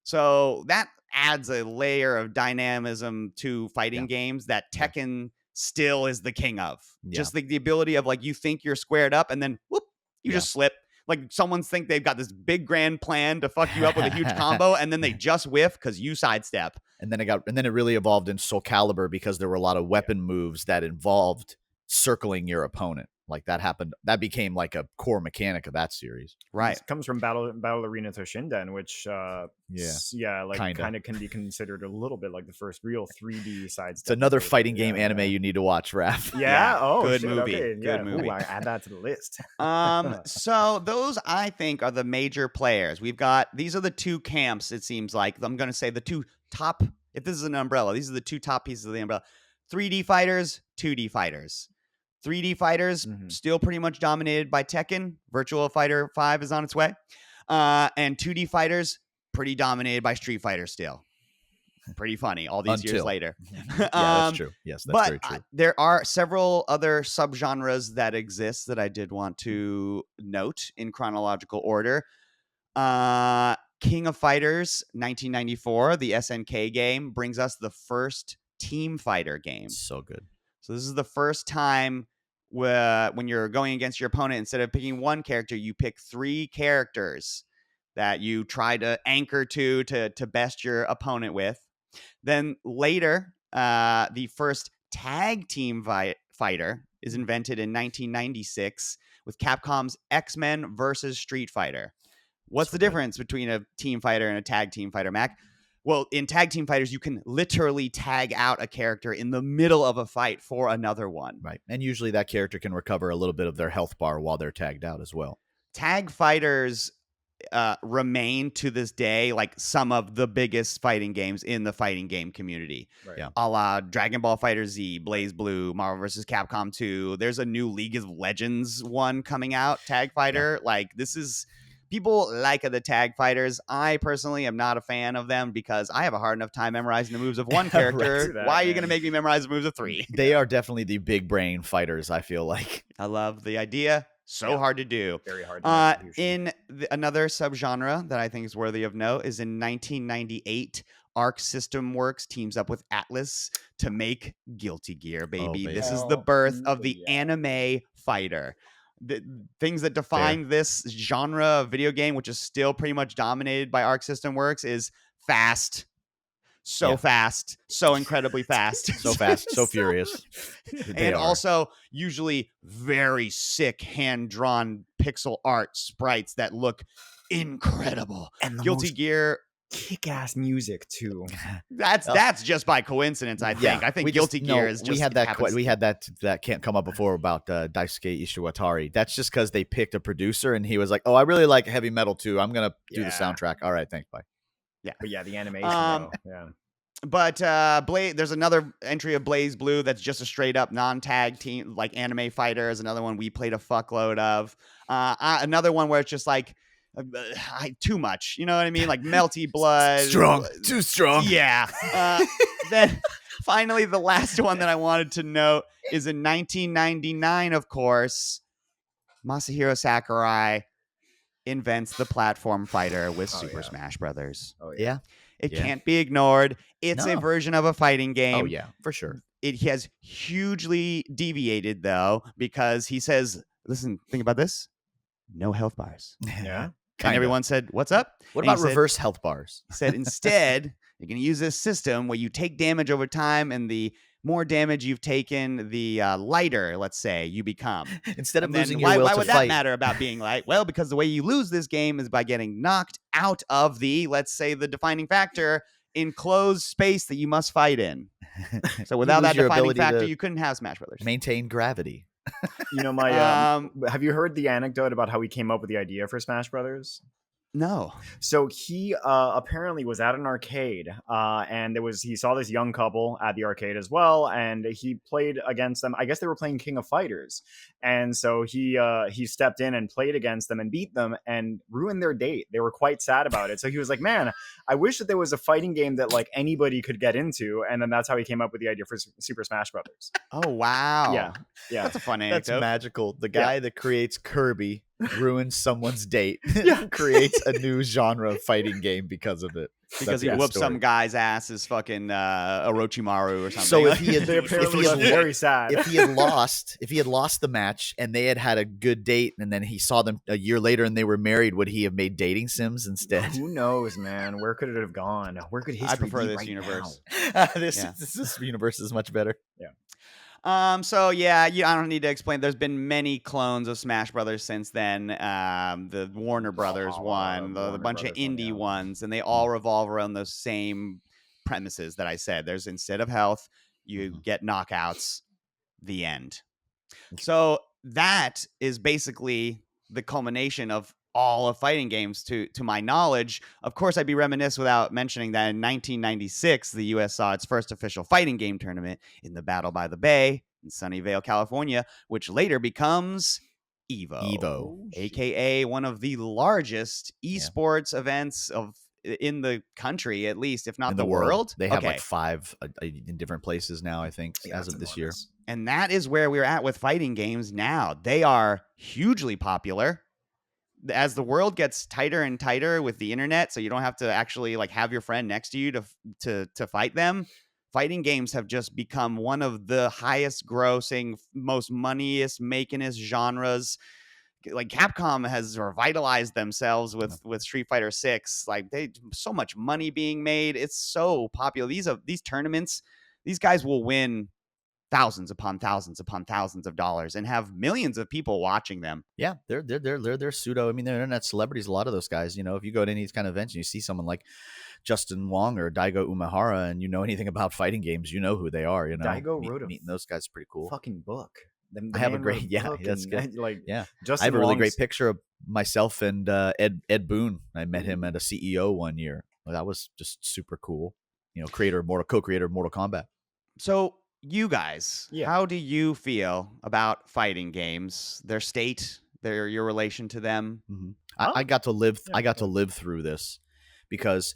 So that adds a layer of dynamism to fighting games that Tekken still is the king of. Just the ability of, like, you think you're squared up and then whoop, you just slip. like someone's think they've got this big grand plan to fuck you up with a huge combo, and then they just whiff because you sidestep. And then it really evolved in Soul Calibur because there were a lot of weapon moves that involved circling your opponent. Like that happened. That became like a core mechanic of that series. Right. It comes from Battle Arena Toshinden, which like Kinda. kind of can be considered a little bit like the first real 3D side. It's another fighting game anime you need to watch, Raph. Yeah. Oh, good shit, movie. Okay. Good movie. Ooh, I add that to the list. So those I think are the major players. We've got these are the two camps. It seems like I'm going to say the two top. If this is an umbrella, these are the two top pieces of the umbrella: 3D fighters, 2D fighters. 3D fighters still pretty much dominated by Tekken. Virtual Fighter 5 is on its way. And 2D fighters pretty dominated by Street Fighter still. Pretty funny all these years later. Yeah, that's true. Yes, that's very true. There are several other subgenres that exist that I did want to note in chronological order. King of Fighters 1994, the SNK game, brings us the first team fighter game. So good. So this is the first time when you're going against your opponent, instead of picking one character, you pick 3 characters that you try to anchor to best your opponent with. Then later, the first tag team fighter is invented in 1996 with Capcom's X-Men versus Street Fighter. What's the difference between a team fighter and a tag team fighter, Mac? Well, in tag team fighters, you can literally tag out a character in the middle of a fight for another one. Right. And usually that character can recover a little bit of their health bar while they're tagged out as well. Tag fighters remain to this day like some of the biggest fighting games in the fighting game community. Right. Yeah. A la Dragon Ball FighterZ, Blaze Blue, Marvel vs. Capcom 2. There's a new League of Legends one coming out, Tag Fighter. Yeah. Like this is... People like the tag fighters. I personally am not a fan of them because I have a hard enough time memorizing the moves of one character. Right. Why are you going to make me memorize the moves of 3? They are definitely the big brain fighters, I feel like. I love the idea. So hard to do. Very hard to in another subgenre that I think is worthy of note is in 1998, Arc System Works teams up with Atlas to make Guilty Gear, baby. Oh, baby. This is the birth of the anime fighter. The things that define this genre of video game, which is still pretty much dominated by Arc System Works, is fast. Fast, so incredibly fast. So fast, so furious. And also usually very sick hand-drawn pixel art sprites that look incredible. And Guilty Gear... kick-ass music too. That's just by coincidence, I think. I think Guilty Gear is just... We had that can't come up before about Daisuke Ishiwatari. That's just because they picked a producer and he was like, oh, I really like heavy metal too. I'm going to do the soundtrack. All right, thanks, bye. Yeah. But yeah, the animation But there's another entry of Blaze Blue that's just a straight up non-tag team, like anime fighter is another one we played a fuckload of. Another one where it's just like too much, you know what I mean? Like melty blood. Too strong. Yeah. Then finally, the last one that I wanted to note is in 1999, of course, Masahiro Sakurai invents the platform fighter with Super Smash Brothers. Oh, yeah. It can't be ignored. It's a version of a fighting game. Oh, yeah, for sure. It has hugely deviated, though, because he says, listen, think about this. No health bars. Yeah. And everyone said, what's up? What And about reverse health bars? He said, instead, you're going to use this system where you take damage over time, and the more damage you've taken, the lighter, let's say, you become. Instead of losing why your will why to would fight. that matter about being light? Well, because the way you lose this game is by getting knocked out of the, let's say, the defining factor, enclosed space that you must fight in. So without that defining factor, you couldn't have Smash Brothers. Maintain gravity. You know, my have you heard the anecdote about how he came up with the idea for Smash Brothers? No. So he apparently was at an arcade, and he saw this young couple at the arcade as well, and he played against them. I guess they were playing King of Fighters, and so he stepped in and played against them and beat them and ruined their date. They were quite sad about it. So he was like, "Man, I wish that there was a fighting game that like anybody could get into." And then that's how he came up with the idea for Super Smash Brothers. Oh wow! Yeah, That's a fun anecdote. That's magical. The guy that creates Kirby ruins someone's date, Yeah. creates a new genre of fighting game because of it. Because That's he a good whooped story. some guy's ass as fucking Orochimaru or something. So if he had, They apparently if he left had, very sad. if he had lost the match and they had a good date, and then he saw them a year later and they were married, would he have made dating sims instead? Who knows, man? Where could it have gone? Where could history prefer be this right universe. This universe is much better. So yeah, I don't need to explain. There's been many clones of Smash Brothers since then. The Warner Brothers one, the Warner bunch of Brothers one, indie yeah. ones, and they all revolve around those same premises that I said. There's instead of health, you get knockouts. The end. So that is basically the culmination of all of fighting games to my knowledge. Of course, I'd be remiss without mentioning that in 1996, the U.S. saw its first official fighting game tournament in the Battle by the Bay in Sunnyvale, California, which later becomes Evo. aka one of the largest esports events in the country, at least, if not In the world. They have like 5 in different places now, I think, as of this year. And that is where we're at with fighting games now. They are hugely popular. As the world gets tighter and tighter with the internet, so you don't have to actually like have your friend next to you to fight them. Fighting games have just become one of the highest grossing, most moneyest makingest genres. Like Capcom has revitalized themselves with Street Fighter 6. Like they so much money being made. It's so popular. These tournaments, these guys will win thousands upon thousands upon thousands of dollars and have millions of people watching them. Yeah, they're pseudo. I mean, they're internet celebrities. A lot of those guys, you know, if you go to any of these kind of events and you see someone like Justin Wong or Daigo Umehara, and you know anything about fighting games, you know who they are. You know, Daigo wrote meeting those guys is pretty cool. Fucking book. I have a great, that's good. Like, yeah, Justin I have a really Wong's- great picture of myself and Ed Boon. I met him at a CEO one year. Well, that was just super cool. You know, co-creator of Mortal Kombat. So you guys, how do you feel about fighting games? Their state, your relation to them? Mm-hmm. I got to live. I got to live through this because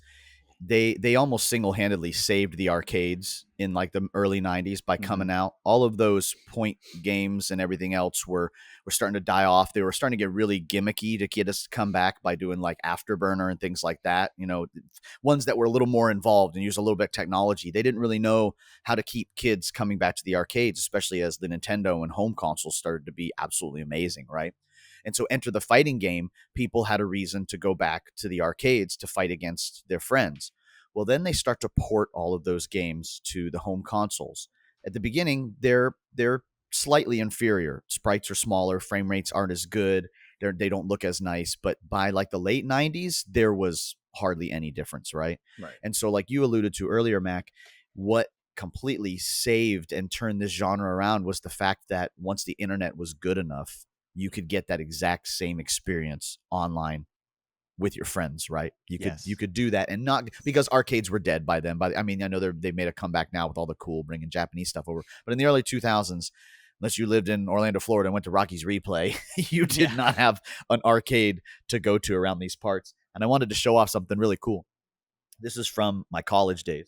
they almost single-handedly saved the arcades in like the early 90s by coming out. All of those point games and everything else were starting to die off. They were starting to get really gimmicky to get us to come back by doing like Afterburner and things like that. You know, ones that were a little more involved and use a little bit of technology. They didn't really know how to keep kids coming back to the arcades, especially as the Nintendo and home consoles started to be absolutely amazing, right? And so enter the fighting game, people had a reason to go back to the arcades to fight against their friends. Well, then they start to port all of those games to the home consoles. At the beginning, they're slightly inferior. Sprites are smaller, frame rates aren't as good, they don't look as nice. But by like the late 90s, there was hardly any difference, right? And so like you alluded to earlier, Mac, what completely saved and turned this genre around was the fact that once the internet was good enough, you could get that exact same experience online with your friends, right? You could do that, and not because arcades were dead by then. But I mean, I know they made a comeback now with all the cool bringing Japanese stuff over. But in the early 2000s, unless you lived in Orlando, Florida, and went to Rocky's Replay, you did not have an arcade to go to around these parts. And I wanted to show off something really cool. This is from my college days.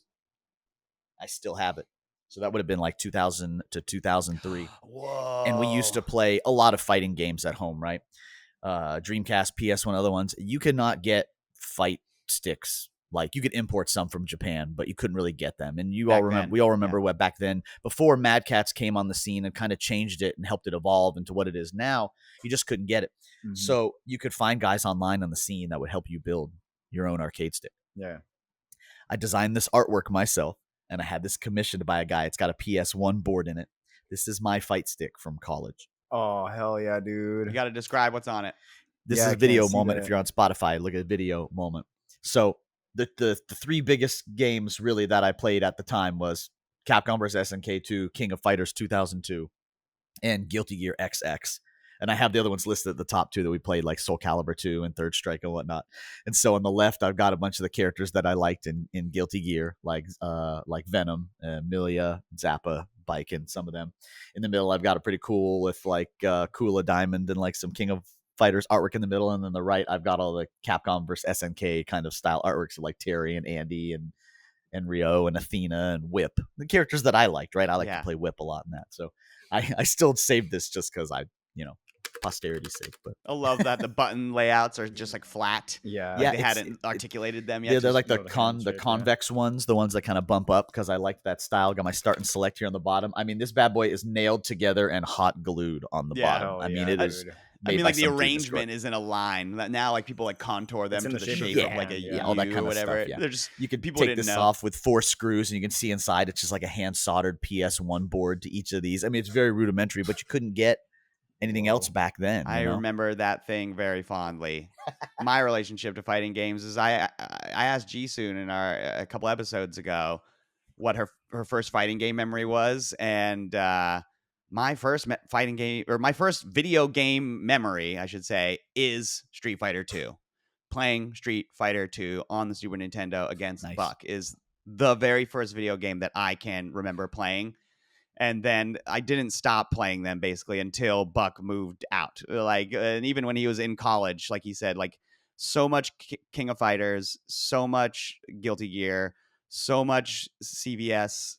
I still have it. So that would have been like 2000 to 2003. Whoa. And we used to play a lot of fighting games at home, right? Dreamcast, PS1, other ones. You could not get fight sticks. Like you could import some from Japan, but you couldn't really get them. And we all remember what back then, before Mad Catz came on the scene and kind of changed it and helped it evolve into what it is now, you just couldn't get it. So you could find guys online on the scene that would help you build your own arcade stick. Yeah. I designed this artwork myself, and I had this commissioned by a guy. It's got a PS1 board in it. This is my fight stick from college. Oh, hell yeah, dude. You got to describe what's on it. This is a video moment. If you're on Spotify, look at video moment. So the 3 biggest games really that I played at the time was Capcom vs. SNK 2, King of Fighters 2002, and Guilty Gear XX. And I have the other ones listed at the top too that we played, like Soul Calibur 2 and Third Strike and whatnot. And so on the left, I've got a bunch of the characters that I liked in Guilty Gear, like Venom, Milia, Zappa, Bike, and some of them. In the middle, I've got a pretty cool with like Kula Diamond and like some King of Fighters artwork in the middle. And then the right, I've got all the Capcom versus SNK kind of style artworks of like Terry and Andy and Ryo and Athena and Whip, the characters that I liked, right? I like to play Whip a lot in that. So I still saved this just because I posterity's sake. But I love that the button layouts are just like flat. Yeah. Like Yeah, they it's- hadn't articulated them yeah, yet. they're just- like the the hand shape, yeah. convex ones, the ones that kind of bump up because I like that style. Got my start and select here on the bottom. I mean, this bad boy is nailed together and hot glued on the Yeah. bottom. Hell I mean, yeah, it is. dude. I made mean, by like the some dude arrangement is in a line. Now, like people like contour them It's in to the the shape of shape the of like a hand, U yeah. all that kind or of whatever. stuff. Yeah. They're just You could people take didn't this know. off with 4 screws, and you can see inside. It's just like a hand soldered PS1 board to each of these. I mean, it's very rudimentary, but you couldn't get anything else back then. I you know? remember that thing very fondly. My relationship to fighting games is I asked Jisoo in a couple episodes ago what her first fighting game memory was, and my first fighting game, or my first video game memory, I should say, is Street Fighter 2. Playing Street Fighter 2 on the Super Nintendo against Nice. Buck is the very first video game that I can remember playing. And then I didn't stop playing them basically until Buck moved out. Like, and even when he was in college, like he said, like so much King of Fighters, so much Guilty Gear, so much CVS,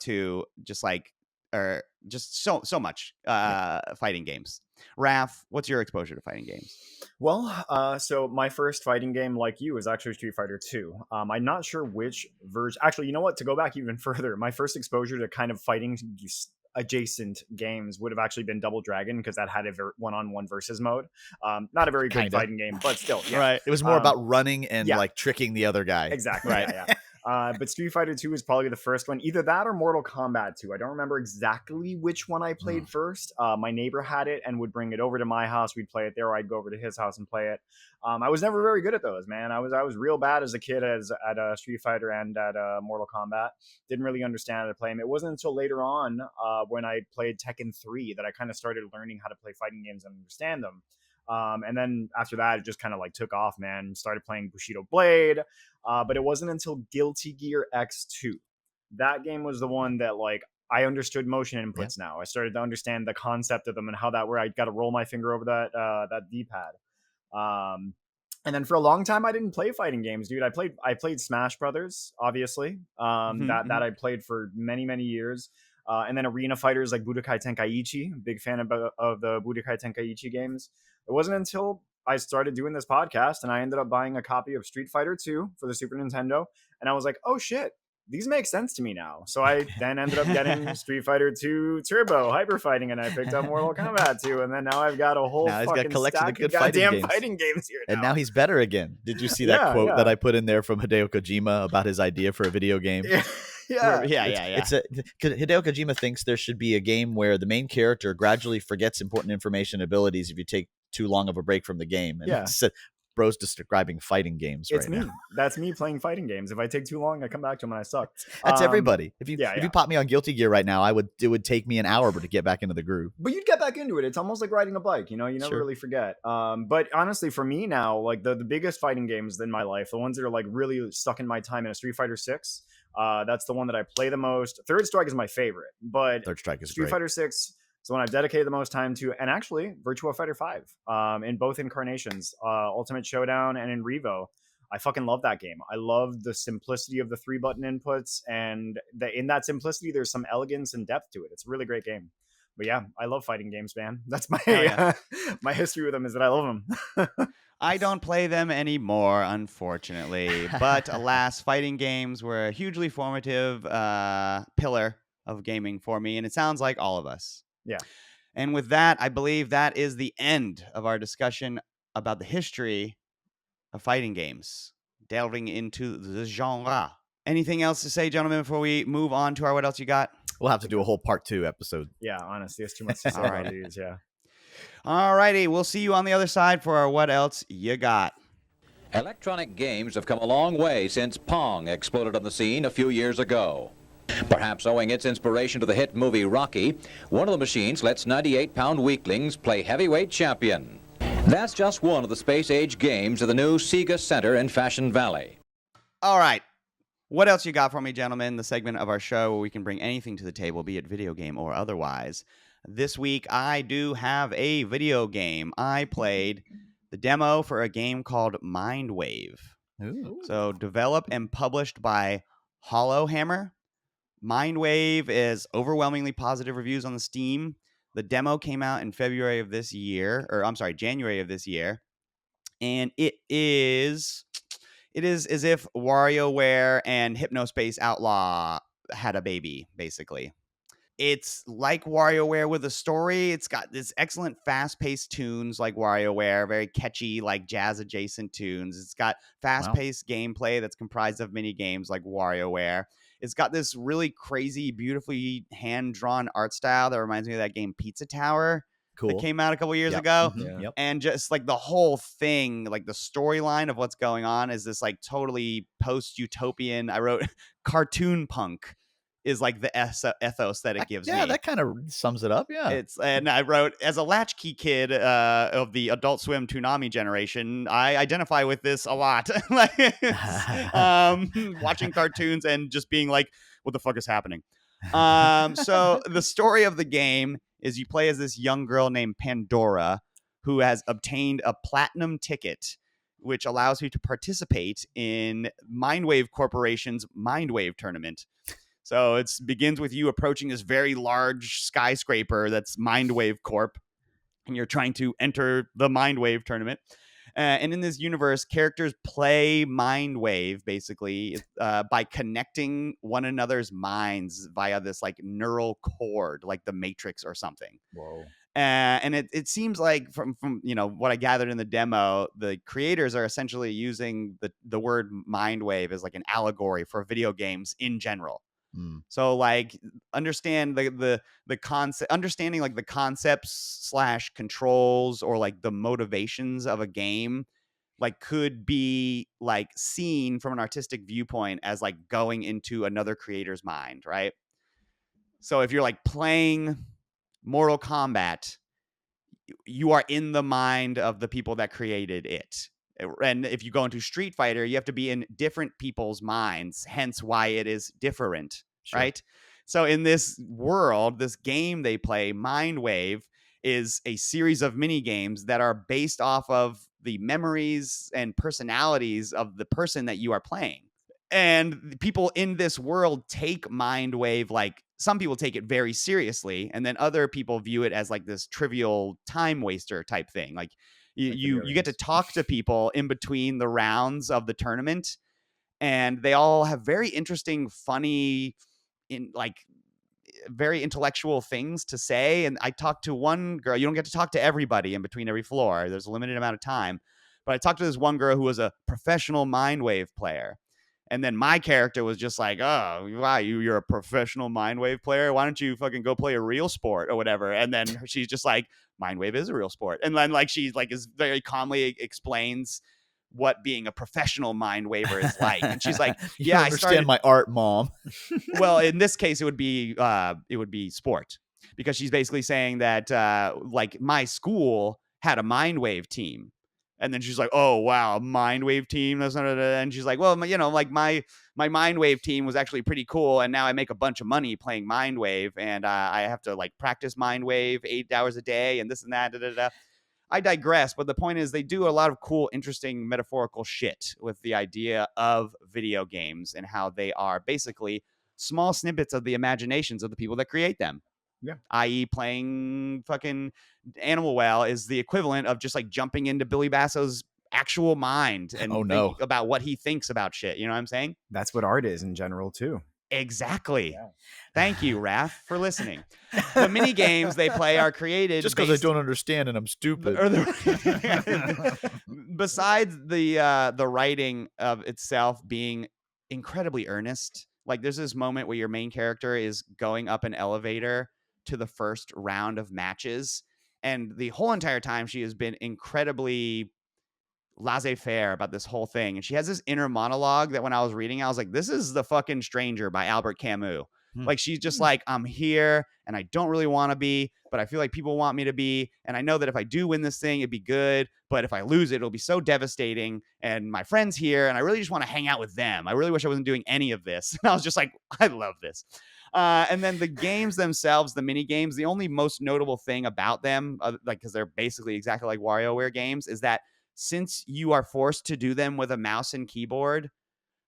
to just like, or just so much fighting games. Raph, what's your exposure to fighting games? Well, so my first fighting game, like you, is actually Street Fighter 2. I'm not sure which version. Actually, you know what? To go back even further, my first exposure to kind of fighting adjacent games would have actually been Double Dragon, because that had a one-on-one versus mode. Not a very good Kinda. fighting game, but still, yeah. Right. It was more about running and yeah. like tricking the other guy. Exactly. Right. Yeah. But Street Fighter 2 is probably the first one. Either that or Mortal Kombat 2. I don't remember exactly which one I played first. My neighbor had it and would bring it over to my house. We'd play it there, or I'd go over to his house and play it. I was never very good at those, man. I was real bad as a kid at Street Fighter and at Mortal Kombat. Didn't really understand how to play them. It wasn't until later on when I played Tekken 3 that I kind of started learning how to play fighting games and understand them. And then after that, it just kind of like took off, man. Started playing Bushido Blade. But it wasn't until Guilty Gear X2. That game was the one that like I understood motion inputs now. I started to understand the concept of them and how that where I got to roll my finger over that D-pad. And then for a long time I didn't play fighting games, dude. I played Smash Brothers, obviously. That I played for many years. And then arena fighters like Budokai Tenkaichi. Big fan of the Budokai Tenkaichi games. It wasn't until I started doing this podcast and I ended up buying a copy of Street Fighter 2 for the Super Nintendo. And I was like, oh shit, these make sense to me now. So I then ended up getting Street Fighter 2 Turbo Hyper Fighting, and I picked up Mortal Kombat 2. And then now I've got a whole fucking collection of stack good of goddamn fighting fighting games here now. And now he's better again. Did you see that quote that I put in there from Hideo Kojima about his idea for a video game? Yeah. Hideo Kojima thinks there should be a game where the main character gradually forgets important information and abilities if you take too long of a break from the game. And Yeah. bro's describing fighting games It's right me. now. That's me playing fighting games. If I take too long, I come back to them and I suck. That's everybody. If you pop me on Guilty Gear right now, it would take me an hour to get back into the groove. But you'd get back into it. It's almost like riding a bike, you know, you never really forget. But honestly, for me now, like the biggest fighting games in my life, the ones that are like really stuck in my time, in a Street Fighter 6. That's the one that I play the most. Third Strike is my favorite, but Third Strike is Street great. Fighter 6 is the one I've dedicated the most time to, and actually Virtua Fighter 5 in both incarnations, Ultimate Showdown and in Revo. I fucking love that game. I love the simplicity of the 3-button inputs, and in that simplicity, there's some elegance and depth to it. It's a really great game. But yeah, I love fighting games, man. That's my my history with them, is that I love them. I don't play them anymore, unfortunately. But alas, fighting games were a hugely formative pillar of gaming for me, and it sounds like all of us. Yeah. And with that, I believe that is the end of our discussion about the history of fighting games, delving into the genre. Anything else to say, gentlemen, before we move on to our What Else You Got? We'll have to do a whole part 2 episode. Yeah, honestly, it's too much to say about these. Yeah. All righty, we'll see you on the other side for our What Else You Got. Electronic games have come a long way since Pong exploded on the scene a few years ago. Perhaps owing its inspiration to the hit movie Rocky, one of the machines lets 98-pound weaklings play heavyweight champion. That's just one of the space-age games at the new Sega Center in Fashion Valley. All right. What else you got for me, gentlemen? The segment of our show where we can bring anything to the table, be it video game or otherwise. This week, I do have a video game. I played the demo for a game called Mindwave. Ooh. So, developed and published by Hollow Hammer. Mindwave is overwhelmingly positive reviews on the Steam. The demo came out in January of this year, and it is as if WarioWare and Hypnospace Outlaw had a baby, basically. It's like WarioWare with a story. It's got this excellent fast-paced tunes like WarioWare, very catchy, like jazz-adjacent tunes. It's got fast-paced gameplay that's comprised of mini games like WarioWare. It's got this really crazy, beautifully hand-drawn art style that reminds me of that game Pizza Tower that came out a couple years ago. Yep. And just like the whole thing, like the storyline of what's going on is this like totally post-utopian. I wrote cartoon punk is like the ethos that it gives me. Yeah, that kind of sums it up. Yeah. And I wrote, as a latchkey kid of the Adult Swim Toonami generation, I identify with this a lot. Watching cartoons and just being like, what the fuck is happening? So the story of the game is you play as this young girl named Pandora who has obtained a platinum ticket, which allows you to participate in Mindwave Corporation's Mindwave tournament. So it begins with you approaching this very large skyscraper that's Mindwave Corp, and you're trying to enter the Mindwave tournament. And in this universe, characters play Mindwave basically by connecting one another's minds via this like neural cord, like the Matrix or something. Whoa. And it seems like from what I gathered in the demo, the creators are essentially using the word Mindwave as like an allegory for video games in general. So like understanding like the concepts / controls or like the motivations of a game like could be like seen from an artistic viewpoint as like going into another creator's mind, right? So if you're like playing Mortal Kombat, you are in the mind of the people that created it. And if you go into Street Fighter, you have to be in different people's minds, hence why it is different. Sure. Right? So in this world, this game they play, Mindwave, is a series of mini games that are based off of the memories and personalities of the person that you are playing. And people in this world take Mindwave, like some people take it very seriously, and then other people view it as like this trivial time waster type thing. Like you get to talk to people in between the rounds of the tournament, and they all have very interesting, funny, very intellectual things to say. And I talked to one girl. You don't get to talk to everybody in between every floor. There's a limited amount of time. But I talked to this one girl who was a professional Mindwave player. And then my character was just like, oh, wow, you're a professional Mindwave player. Why don't you fucking go play a real sport or whatever? And then she's just like, Mindwave is a real sport. And then like she like is very calmly explains what being a professional Mindwaver is like. And she's like, yeah, I understand my art, Mom. Well, in this case, it would be sport, because she's basically saying that like my school had a Mindwave team. And then she's like, oh, wow, Mindwave team. That's not. And she's like, well, like my Mindwave team was actually pretty cool. And now I make a bunch of money playing Mindwave. And I have to like practice Mindwave 8 hours a day and this and that. Da, da, da. I digress. But the point is they do a lot of cool, interesting metaphorical shit with the idea of video games and how they are basically small snippets of the imaginations of the people that create them. Yeah. I.e. playing fucking Animal Well is the equivalent of just like jumping into Billy Basso's actual mind and thinking about what he thinks about shit. You know what I'm saying? That's what art is in general too. Exactly. Yeah. Thank you, Raph, for listening. The mini games they play are created just because I don't understand and I'm stupid. Besides the writing of itself being incredibly earnest, like there's this moment where your main character is going up an elevator to the first round of matches, and the whole entire time she has been incredibly laissez-faire about this whole thing. And she has this inner monologue that when I was reading, I was like, this is The Fucking Stranger by Albert Camus. Like she's just like, I'm here and I don't really want to be, but I feel like people want me to be. And I know that if I do win this thing, it'd be good. But if I lose it, it'll be so devastating. And my friend's here and I really just want to hang out with them. I really wish I wasn't doing any of this. And I was just like, I love this. And then the games themselves, the mini games, the only most notable thing about them, like because they're basically exactly like WarioWare games, is that since you are forced to do them with a mouse and keyboard,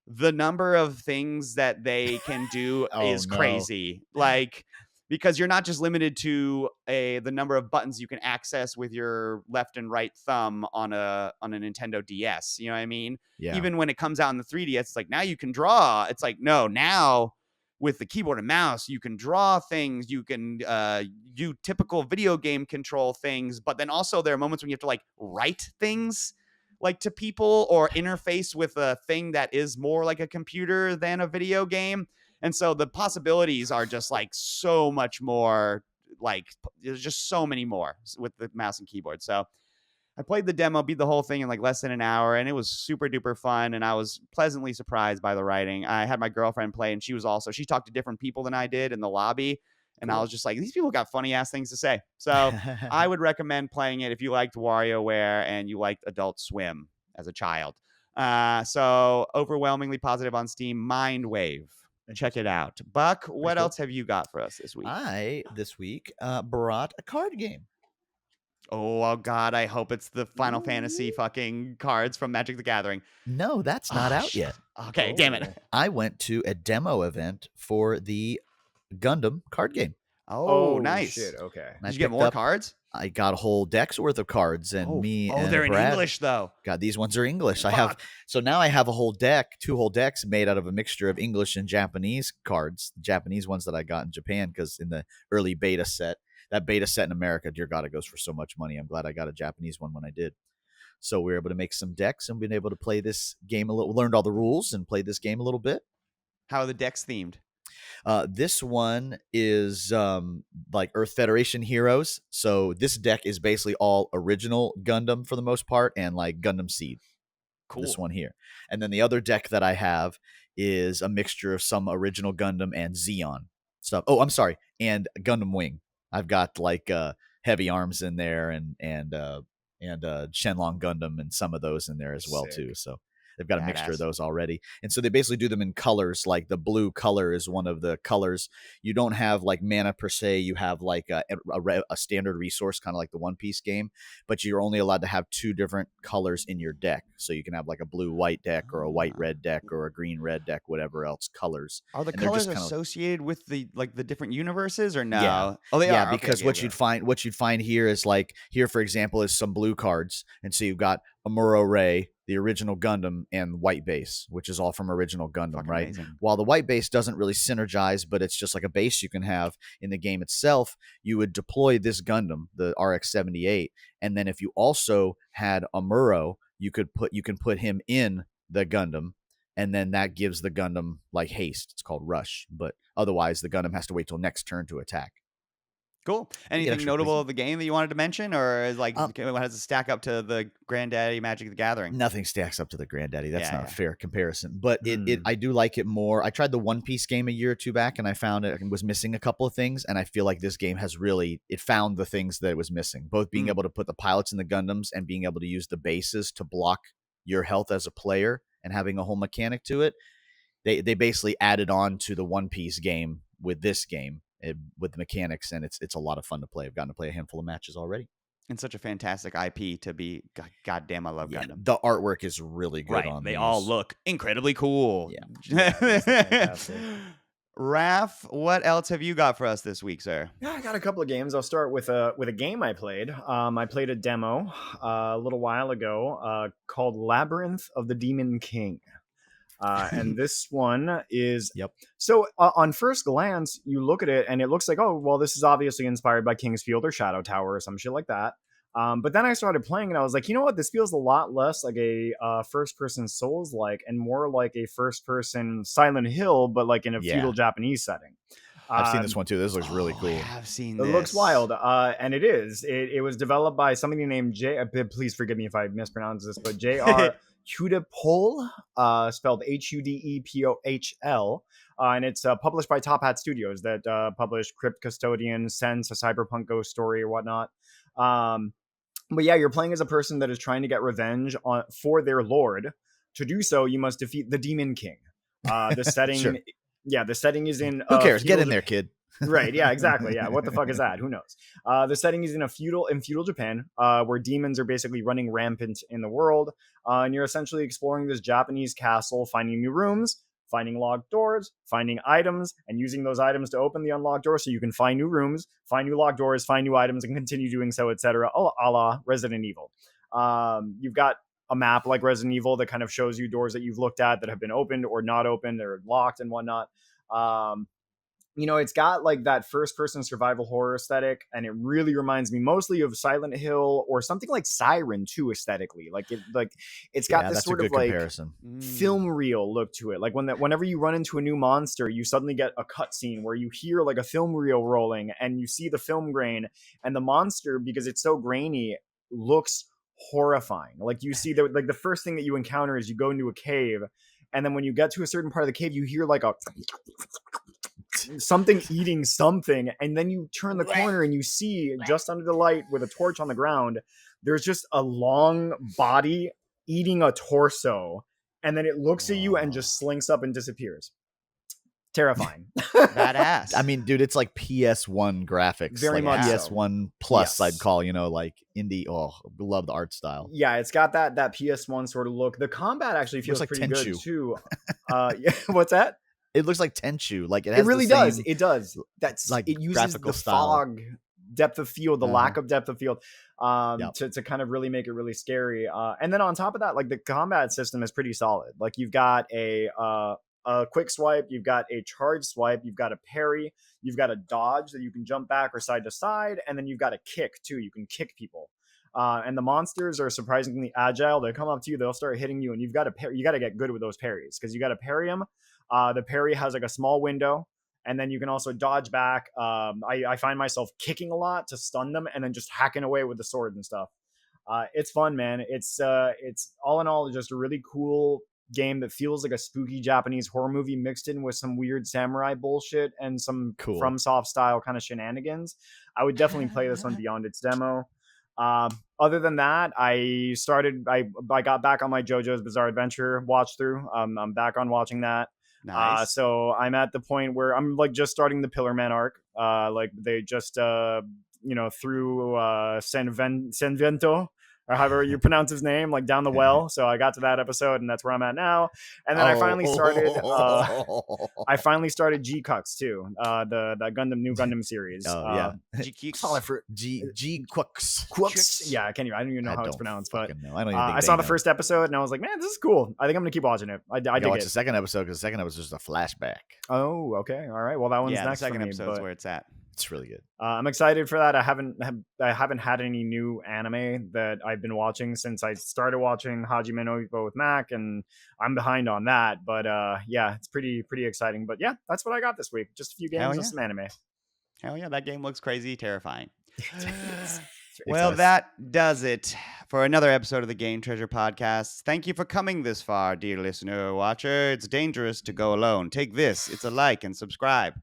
the number of things that they can do is crazy. Like, because you're not just limited to the number of buttons you can access with your left and right thumb on a Nintendo DS. You know what I mean? Yeah. Even when it comes out in the 3DS, it's like now you can draw. It's like no, now with the keyboard and mouse, you can draw things. You can do typical video game control things, but then also there are moments when you have to like write things like to people or interface with a thing that is more like a computer than a video game. And so the possibilities are just like so much more, like there's just so many more with the mouse and keyboard. So I played the demo, beat the whole thing in like less than an hour, and it was super duper fun. And I was pleasantly surprised by the writing. I had my girlfriend play, and she talked to different people than I did in the lobby. And I was just like, these people got funny ass things to say. So I would recommend playing it if you liked WarioWare and you liked Adult Swim as a child. So overwhelmingly positive on Steam. Mind Wave. Check it out. Buck, what else have you got for us this week? This week brought a card game. Oh God, I hope it's the Final Fantasy fucking cards from Magic the Gathering. No, that's not out yet. Okay, damn it. I went to a demo event for the Gundam card game. Oh, nice. Shit, okay. And Did you get more cards? I got a whole deck's worth of cards, and and they're Brad in English though. God, these ones are English. Fuck. Now I have a whole deck, 2 whole decks made out of a mixture of English and Japanese cards. The Japanese ones that I got in Japan, because in the early beta set, that beta set in America, dear God, it goes for so much money. I'm glad I got a Japanese one when I did. So we were able to make some decks and been able to play this game a little. Learned all the rules and played this game a little bit. How are the decks themed? This one is like Earth Federation heroes. So this deck is basically all original Gundam for the most part, and like Gundam Seed. Cool. This one here. And then the other deck that I have is a mixture of some original Gundam and Xeon stuff. Oh, I'm sorry, and Gundam Wing. I've got like heavy arms in there and Shenlong Gundam and some of those in there as well too. So they've got a mixture of those already. And so they basically do them in colors. Like the blue color is one of the colors. You don't have like mana per se. You have like a standard resource, kind of like the One Piece game, but you're only allowed to have 2 different colors in your deck. So you can have like a blue-white deck or a white-red deck or a green-red deck, whatever else colors. Are the colors associated with the different universes or no? Yeah. Oh, they are. Because okay, what you'd find here is like here, for example, is some blue cards. And so you've got Amuro Ray, the original Gundam, and White Base, which is all from original Gundam, Fucking right? amazing. While the White Base doesn't really synergize, but it's just like a base you can have in the game itself, you would deploy this Gundam, the RX-78, and then if you also had Amuro, you can put him in the Gundam, and then that gives the Gundam like haste. It's called Rush, but otherwise the Gundam has to wait till next turn to attack. Cool. Anything notable of the game that you wanted to mention, or is like how does it stack up to the Granddaddy Magic the Gathering? Nothing stacks up to the Granddaddy. That's not a fair comparison, but I do like it more. I tried the One Piece game a year or 2 back, and I found it was missing a couple of things, and I feel like this game has it found the things that it was missing, both being able to put the pilots in the Gundams and being able to use the bases to block your health as a player and having a whole mechanic to it. They basically added on to the One Piece game with this game. With the mechanics, and it's a lot of fun to play. I've gotten to play a handful of matches already. And such a fantastic IP to be. Goddamn, I love Gundam. The artwork is really good on They these. all look incredibly cool. Yeah. Fantastic. Raph, what else have you got for us this week, sir? Yeah, I got a couple of games. I'll start with a game I played. I played a demo a little while ago called Labyrinth of the Demon King. And this one is so on first glance you look at it and it looks like, oh well, this is obviously inspired by Kingsfield or Shadow Tower or some shit like that, but then I started playing and I was like, you know what, this feels a lot less like a first person Souls like and more like a first person Silent Hill, but like in a feudal Japanese setting. I've seen this one too. This looks really cool. I've seen this. It looks wild, and it is. It was developed by somebody named please forgive me if I mispronounce this, but J.R. Hudepohl, spelled Hudepohl, and it's published by Top Hat Studios that published Crypt Custodian, Sense, a Cyberpunk Ghost Story, or whatnot. But yeah, you're playing as a person that is trying to get revenge for their lord. To do so, you must defeat the Demon King. The setting, sure. Yeah, the setting is in. Who cares? Get in there, kid. Right, yeah, exactly. Yeah, what the fuck is that? Who knows? The setting is in feudal Japan, where demons are basically running rampant in the world, and you're essentially exploring this Japanese castle, finding new rooms, finding locked doors, finding items, and using those items to open the unlocked doors so you can find new rooms, find new locked doors, find new items, and continue doing so, etc. A la Resident Evil. You've got a map like Resident Evil that kind of shows you doors that you've looked at that have been opened or not opened or locked and whatnot. It's got like that first person survival horror aesthetic, and it really reminds me mostly of Silent Hill or something like Siren too aesthetically. It's got this sort of like comparison. film reel look to it. Like whenever you run into a new monster, you suddenly get a cutscene where you hear like a film reel rolling and you see the film grain, and the monster, because it's so grainy, looks horrifying. Like you see the first thing that you encounter is you go into a cave, and then when you get to a certain part of the cave, you hear like a something eating something, and then you turn the corner and you see just under the light with a torch on the ground, there's just a long body eating a torso, and then it looks at you and just slinks up and disappears. Terrifying. Badass. I mean, dude, it's like PS1 graphics. Very like much PS1 plus, Yes. I'd call, like indie. Oh, love the art style. Yeah, it's got that PS1 sort of look. The combat actually feels like pretty Tenchu. good too. Yeah, what's that? It looks like Tenchu. Like It really does. It does. That's like it uses graphical the style. fog depth of field, the Uh-huh. lack of depth of field, Yep. to kind of really make it really scary. And then on top of that, like the combat system is pretty solid. Like you've got a quick swipe, you've got a charge swipe, you've got a parry, you've got a dodge that you can jump back or side to side, and then you've got a kick too. You can kick people. And the monsters are surprisingly agile. They come up to you, they'll start hitting you, and you got to get good with those parries, because you got to parry them. The parry has like a small window, and then you can also dodge back. I find myself kicking a lot to stun them, and then just hacking away with the sword and stuff. It's fun, man. It's all in all just a really cool game that feels like a spooky Japanese horror movie mixed in with some weird samurai bullshit and some Cool. FromSoft style kind of shenanigans. I would definitely play this one beyond its demo. Other than that, I got back on my JoJo's Bizarre Adventure watch through. I'm back on watching that. Nice. So I'm at the point where I'm like just starting the Pillar Man arc. Like they just through Senvento, or however you pronounce his name, like down the well. So I got to that episode, and that's where I'm at now. And then I finally started G Cucks too, the new Gundam series. Yeah. GQ. Solid for G Quooks. Quooks. Yeah, I don't even know how it's don't pronounced, but fucking know. I don't even think I they saw the know. first episode and I was like, man, this is cool. I think I'm gonna keep watching it. I dig watch it. the second episode, because the second episode is just a flashback. Oh, okay, all right. Well, that one's Yeah, the next second for me, episode's but, where it's at. It's really good. I'm excited for that. I haven't had any new anime that I've been watching since I started watching Hajime no Ippo with Mac, and I'm behind on that. But yeah, it's pretty exciting. But yeah, that's what I got this week. Just a few games Hell and yeah. some anime. Hell yeah, that game looks crazy terrifying. It's Well, nice. that does it for another episode of the Game Treasure Podcast. Thank you for coming this far, dear listener or watcher. It's dangerous to go alone. Take this. It's a like and subscribe.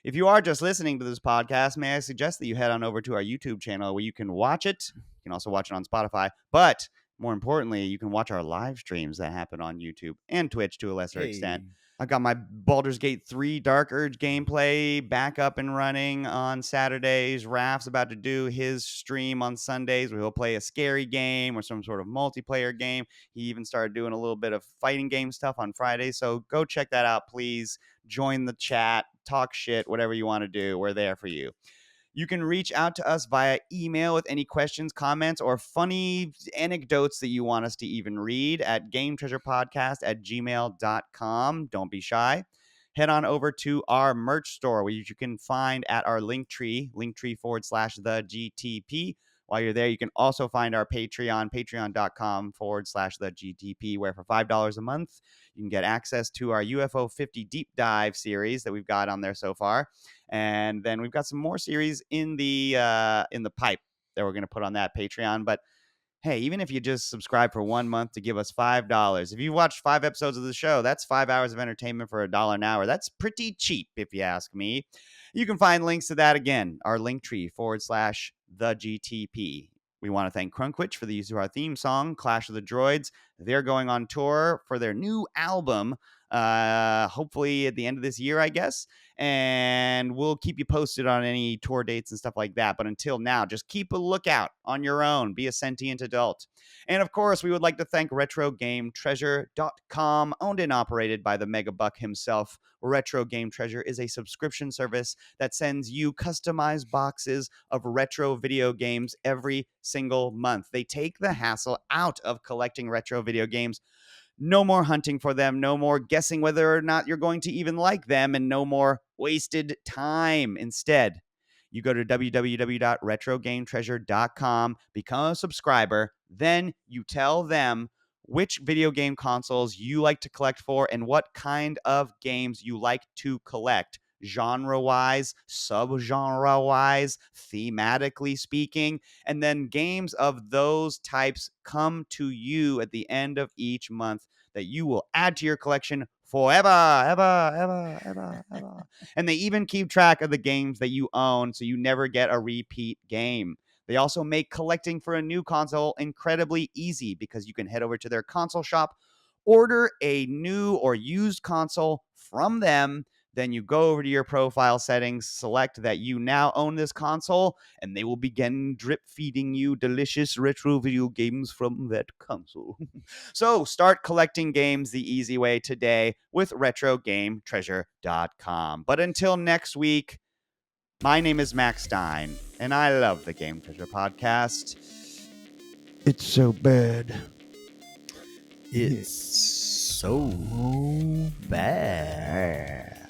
If you are just listening to this podcast, may I suggest that you head on over to our YouTube channel where you can watch it. You can also watch it on Spotify. But more importantly, you can watch our live streams that happen on YouTube and Twitch to a lesser extent. I got my Baldur's Gate 3 Dark Urge gameplay back up and running on Saturdays. Raf's about to do his stream on Sundays where he'll play a scary game or some sort of multiplayer game. He even started doing a little bit of fighting game stuff on Fridays. So go check that out, please. Join the chat, talk shit, whatever you want to do. We're there for you. You can reach out to us via email with any questions, comments, or funny anecdotes that you want us to even read at gametreasurepodcast@gmail.com. Don't be shy. Head on over to our merch store, which you can find at our linktree /the GTP. While you're there, you can also find our Patreon, patreon.com/the GTP, where for $5 a month, you can get access to our UFO 50 deep dive series that we've got on there so far. And then we've got some more series in the pipe that we're going to put on that Patreon. But hey, even if you just subscribe for 1 month to give us $5, if you watch 5 episodes of the show, that's 5 hours of entertainment for $1 an hour. That's pretty cheap, if you ask me. You can find links to that again, our linktree /the GTP. We want to thank Crunkwitch for the use of our theme song, Clash of the Droids. They're going on tour for their new album, hopefully at the end of this year, I guess. and we'll keep you posted on any tour dates and stuff like that. But until now, just keep a lookout on your own. Be a sentient adult. And of course, we would like to thank RetroGameTreasure.com, owned and operated by the Mega Buck himself. Retro Game Treasure is a subscription service that sends you customized boxes of retro video games every single month. They take the hassle out of collecting retro video games. No more hunting for them, no more guessing whether or not you're going to even like them, and no more wasted time. Instead, you go to www.retrogametreasure.com, become a subscriber, then you tell them which video game consoles you like to collect for and what kind of games you like to collect, genre-wise, sub-genre-wise, thematically speaking, and then games of those types come to you at the end of each month that you will add to your collection forever, ever. And they even keep track of the games that you own so you never get a repeat game. They also make collecting for a new console incredibly easy because you can head over to their console shop, order a new or used console from them, then you go over to your profile settings, select that you now own this console, and they will begin drip feeding you delicious retro video games from that console. So start collecting games the easy way today with RetroGameTreasure.com. But until next week, my name is Max Stein, and I love the Game Treasure Podcast. It's so bad. It's so bad.